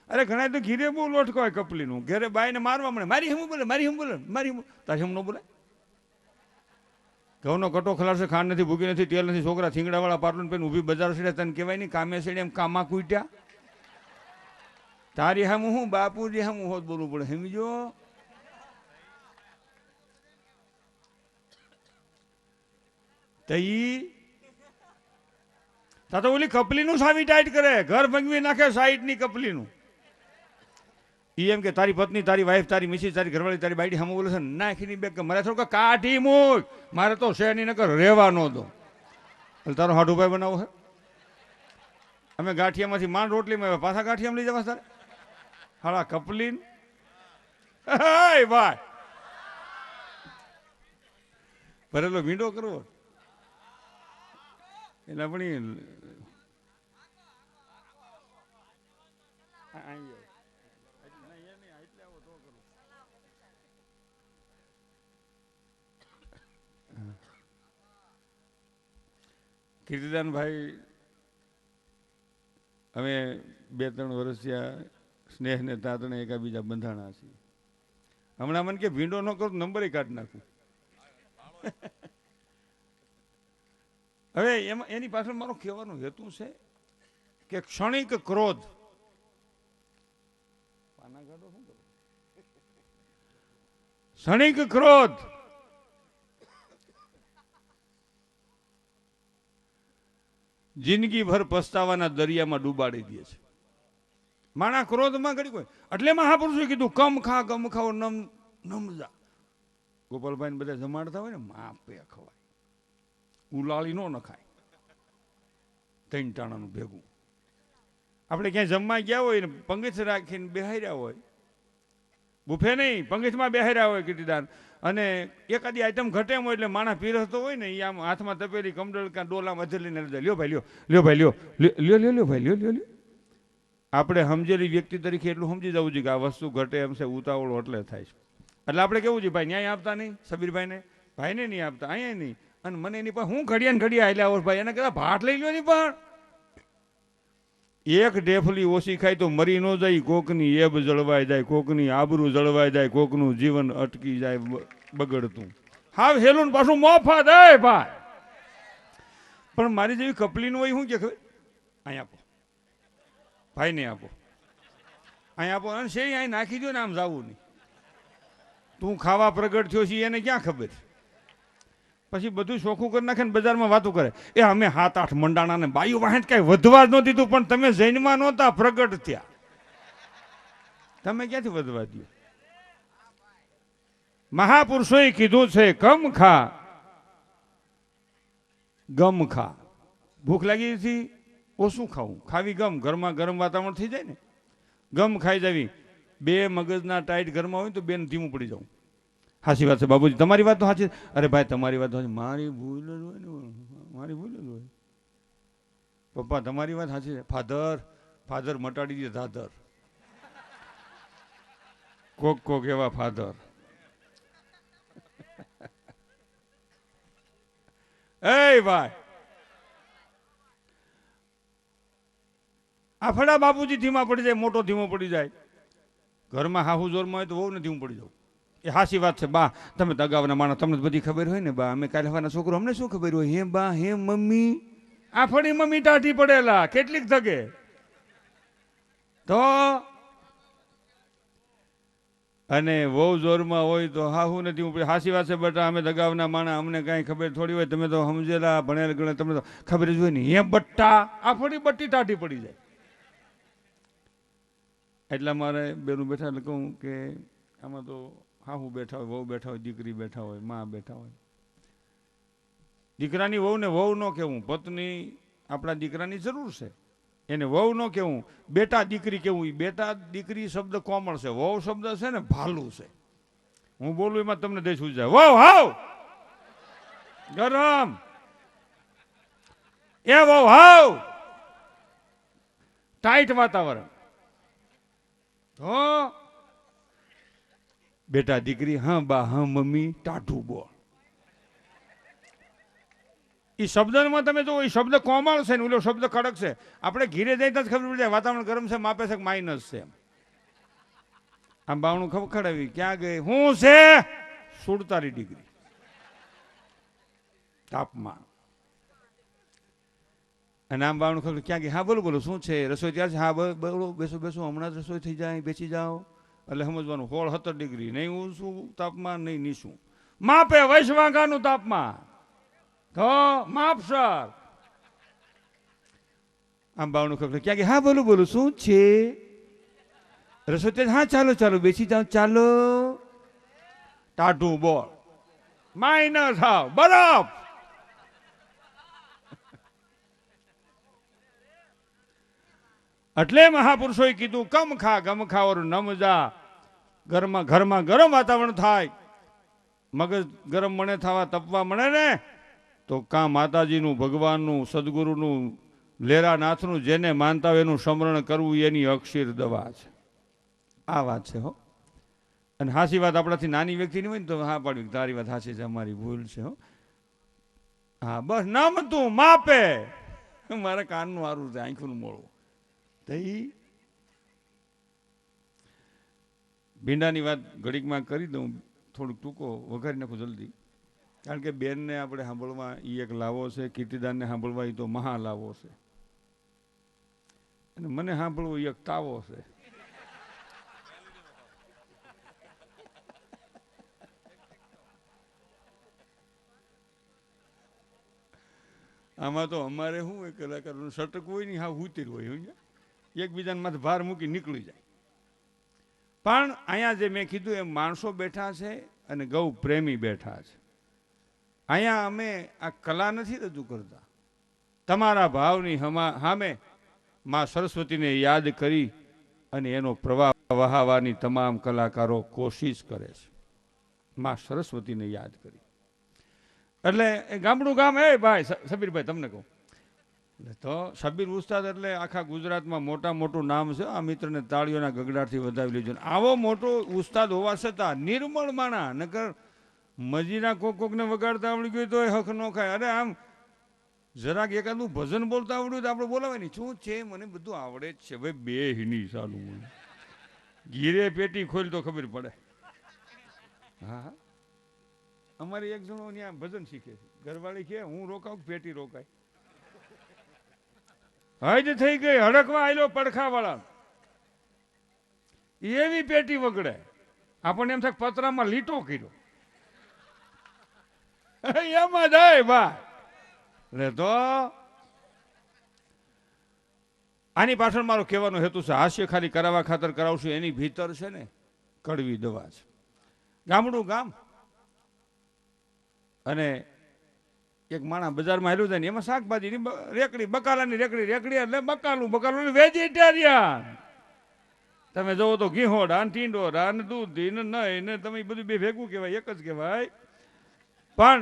B: અરે ઘણા તો ઘીરે બહુ લોટકો હોય કપલીનું. ઘેરે બાઈને મારવા મળે, મારી હમ બોલે, મારી હમ બોલે, મારી તારી હમ ન બોલે. ઘઉંનો કટો ખલાશે, ખાંડ નથી, ભૂકી નથી, તેલ નથી, છોકરા થીંગડાવાળા પાટલું પહેરીને ઊભી બજાર સીડે, તને કહેવાય નહીં કામે સીડે એમ કામા કૂટ્યા. તારી હમ હું બાપુજી હમ હોત બોલવું પડે. સમજો? તો ઓલી કપલીનું સાવી ટાઈટ કરે, ઘર ભંગવી નાખે સાઈડની કપલીનું. ઈ એમ કે તારી પત્ની, તારી વાઈફ, તારી મિસિસ, તારી ઘરવાળી, તારી બાઈડી સામે બોલે છે નાખીની બેગ કે મારે થોડું કાઢી મૂક, મારે તો શેરની નકર રહેવા ન દો. એટલે તારો હાડુ ભાઈ બનાવો છે? અમે ગાંઠિયામાંથી માંડ રોટલીમાં પાછા ગાંઠિયામાં લઈ જવા તારે? હાડા કપલીન ભાઈ ભરેલો ભીંડો કરવો એટલે આપણી કીર્તિદાનભાઈ અમે 2-3 વર્ષ થયા સ્નેહ ને તાતણે એકાબીજા બંધાણા છીએ. હમણાં મને કે ભીંડો ન કરું નંબર કાઢી નાખું. હવે એમાં એની પાછળ મારો કહેવાનો હેતુ છે કે ક્ષણિક ક્રોધ, ક્ષણિક ક્રોધ જિંદગીભર પસ્તાવાના દરિયામાં ડૂબાડી દે છે. માણા ક્રોધમાં ઘડી કોઈ એટલે મહાપુરુષે કીધું કમ ખા ગમ ખાઓ નમ જા. ગોપાલભાઈ બધા જમાડતા હોય ને માપે ખવાય, ઉલાળી નો નખાય. 3 ટાણાનું ભેગું. આપણે ક્યાંય જમવા ગયા હોય ને પંગીચ રાખીને બેહાર્યા હોય, બુફે નહીં પંગીચમાં બેહાર્યા હોય કીર્તિદાન, અને એકાદી આઈટમ ઘટે હોય એટલે માણસ પીરસતો હોય ને એ આમ હાથમાં તપેલી કમડલ કાં ડોલામાં અધેલીને લ્યો ભાઈ લ્યો, લ્યો ભાઈ લ્યો, લ્યો લ્યો લ્યો ભાઈ લ્યો લ્યો લ્યો. આપણે સમજેલી વ્યક્તિ તરીકે એટલું સમજી જવું જોઈએ કે આ વસ્તુ ઘટે એમ છે, ઉતાવળો એટલે થાય છે. એટલે આપણે કેવું છે ભાઈ ન્યાય આપતા નહીં સબીરભાઈને, ભાઈને નહીં આપતા, અહીંયા નહીં. અને મને એની પાસે હું ઘડિયા ને ઘડિયા હાલ્યા આવો ભાઈ, એને કહેતા ભાટ લઈ લો નહીં. પણ એક ડેફલી ઓછી ખાય તો મરી ન જાય, કોકની એબ જળવાઈ જાય, કોકની આબરૂ જળવાઈ જાય, કોકનું જીવન અટકી જાય બગડતું. હા હેલું પાછું મોફા દે ભાઈ. પણ મારી જેવી કપલીનું હોય શું કે ખબર, અહીં આપો ભાઈ ને આપો, અહીં આપો, અને છે અહીં નાખી દો ને, આમ જવું નહીં. તું ખાવા પ્રગટ થયો છે એને ક્યાં ખબર. પછી બધું શોખું કરી નાખે ને બજારમાં વાતું કરે. એ અમે 7-8 મંડાણા ને બાયું વાહેત કઈ વધવા જ ન દીધું, પણ તમે જૈનમાં નહોતા પ્રગટ થયા, તમે ક્યાંથી વધવા દો. મહાપુરુષોએ કીધું છે કમ ખા ગમ ખા. ભૂખ લાગી હતી ઓછું ખાવું, ખાવી ગમ. ઘરમાં ગરમ વાતાવરણ થઈ જાય ને, ગમ ખાઈ જવી. બે મગજના ટાઈટ ઘરમાં હોય તો બેન ધીમું પડી જવું. સાચી વાત છે બાબુજી, તમારી વાત તો સાચી. અરે ભાઈ તમારી વાત સાચી, મારી ભૂલ જ હોય ને, મારી ભૂલ જ હોય. પપ્પા તમારી વાત સાચી છે. ફાધર મટાડી દે દાદર. કોક એવા ફાધર. એ ભાઈ આફડા બાપુજી ધીમા પડી જાય, મોટો ધીમો પડી જાય. ઘરમાં હાહુ જોરમાં હોય તો બહુ ને ધીમું પડી જવું. એ હાસી વાત છે બા. તમે દગાવના માણસ, તમને બધી ખબર હોય ને બા. અમે કાલે હવાના છોકરો, અમને શું ખબર હોય. હે બા હે મમ્મી, આફડી મમ્મી ટાઢી પડેલા કેટલીક થગે તો. અને બહુ જોરમાં હોય તો હાહુ નથી ઉપડે. હાસી વાત છે બેટા, અમે દગાવના માણા, અમને કાંઈ ખબર થોડી હોય. તમે તો સમજેલા ભણેલા ગણે, તમને તો ખબર જ હોય ને. હે બટ્ટા, આફડી બટ્ટી ટાઢી પડી જાય. એટલા મારે બેનું બેઠા એટલે કહું કે આમાં તો હાહુ બેઠા હોય, વહુ બેઠા હોય, દીકરી બેઠા હોય, માં બેઠા હોય. દીકરાની વહુ ને વહુ ન કહેવું, પત્ની આપણા દીકરાની જરૂર છે, એને વહુ ન કહેવું. બેટા દીકરી કેવું. બેટા દીકરી શબ્દ કોમળ છે, વહુ શબ્દ છે ને ભાલું છે. હું બોલું એમાં તમને દેશ જાય. વહુ હાવ ગરમ, એ વહુ હાવ ટાઈટ વાતાવરણ. તો બેટા દીકરી હા બા હા મમ્મી ટાઢું બોલ. એ શબ્દમાં તમે જો, એ શબ્દ કોમળ છે ને ઓલો શબ્દ કડક છે. આપણે ઘીરે જઈ તો ખબર પડી જાય વાતાવરણ ગરમ છે, માપે છે માઇનસ છે. આમ બાવણું ખડખડાવી ક્યાં ગઈ, શું છે 47 ડિગ્રી તાપમાન. અને આમ બાવણું ખબર ક્યાં ગઈ, હા બોલો શું છે રસોઈ ત્યાર છે, હા બોલો બેસો હમણાં જ રસોઈ થઈ જાય, બેસી જાઓ. એટલે સમજવાનું 16-17 ડિગ્રી, નહીં ઊંચું તાપમાન નહીં નીચું, માપે વૈશ્વાંગાનું તાપમાન તો માપસર. આમ બાવણું ખબર ક્યાં ગઈ, હા બોલો શું છે રસોઈ, હા ચાલો બેસી જાઓ, ચાલો. ટાઢું બોલ, માઇનસ હાવ બરફ. એટલે મહાપુરુષોએ કીધું કમ ખા ગમ ખા ઓર નમ જા. ઘરમાં ગરમ વાતાવરણ થાય, મગજ ગરમ મણે થવા તપવા મળે ને, તો કાં માતાજીનું, ભગવાનનું, સદગુરુનું, લેરાનાથનું જેને માનતા હોય એનું સ્મરણ કરવું એની અક્ષીર દવા છે. આ વાત છે હો. અને હાસી વાત આપણાથી નાની વ્યક્તિની હોય ને તો હા પાડવી, તારી વાત હાસી છે, અમારી ભૂલ છે હો. હા બસ નામ તું માપે. મારા કાનનું હારું છે, આંખનું મોળું. ભીંડાની વાત ઘડીકમાં કરી દઉં, થોડુંક ટૂંકો વઘારી નાખું જલ્દી. કારણ કે બેનને આપણે સાંભળવા એ એક લાવો છે, કીર્તિદાનને સાંભળવા એ તો મહા લાવો છે, અને મને સાંભળવું એ એક તાવો છે. આમાં તો અમારે શું હોય, કલાકારોનું સટક હોય ને, હા ઉતર હોય, એકબીજાને માથે ભાર મૂકી નીકળી જાય. પણ અહીંયા જે મેં કીધું એમ માણસો બેઠા છે અને ગૌ પ્રેમી બેઠા છે. અહીંયા અમે આ કલા નથી રજૂ કરતા, તમારા ભાવની સામે માં સરસ્વતીને યાદ કરી અને એનો પ્રવાહ વહાવવાની તમામ કલાકારો કોશિશ કરે છે, માં સરસ્વતીને યાદ કરી. એટલે એ ગામડું ગામ, એ ભાઈ સબીરભાઈ તમને કહું, તો શબીર ઉસ્તાદ એટલે આખા ગુજરાતમાં મોટું નામ છે. આ મિત્રને તાળીઓના ગગડાટથી વધાવી લેજો. આવો મોટો ઉસ્તાદ હોવા છતાં નિર્મળ માણા, નકર મજીના કોકને વગાડતા આવડી ગયું તો હક ન ખાય. અરે આમ જરાક એકાદું ભજન બોલતા આવડ્યું તો આપણે બોલાવે નહીં. શું છે, મને બધું આવડે જ છે ભાઈ. બે હિની ચાલુ ગીરે પેટી ખોલ તો ખબર પડે. હા, અમારી એક જણો ત્યાં ભજન શીખે છે. ઘરવાળી કે હું રોકાઉં, પેટી રોકાય. હજ થઈ ગઈ, હડકવા આયલો પડખા વાળા, એવી પેટી વગડે. આપણને એમ થાય પતરામાં લીટો કર્યો એમાં જાય ભાઈ. એટલે તો આની પાછળ મારો કહેવાનો હેતુ છે, હાસ્ય ખાલી કરાવવા ખાતર કરાવશું. એની ભીતર છે ને કડવી દવા છે. ગામડું ગામ અને એક માણા બજારમાં હાલ્યું જાય ને એમાં શાકભાજીની રેકડી, બકાલાની રેકડી એટલે બકાલું વેજીટેરિયન. તમે જોવો તો ઘીહોડા, ટીંડોરા, દૂધ ને તમે બધું બે ભેગું કહેવાય, એક જ કહેવાય. પણ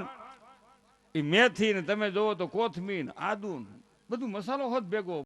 B: એ મેથી ને તમે જોવો તો કોથમીર, આદુ, બધું મસાલો હોત ભેગો.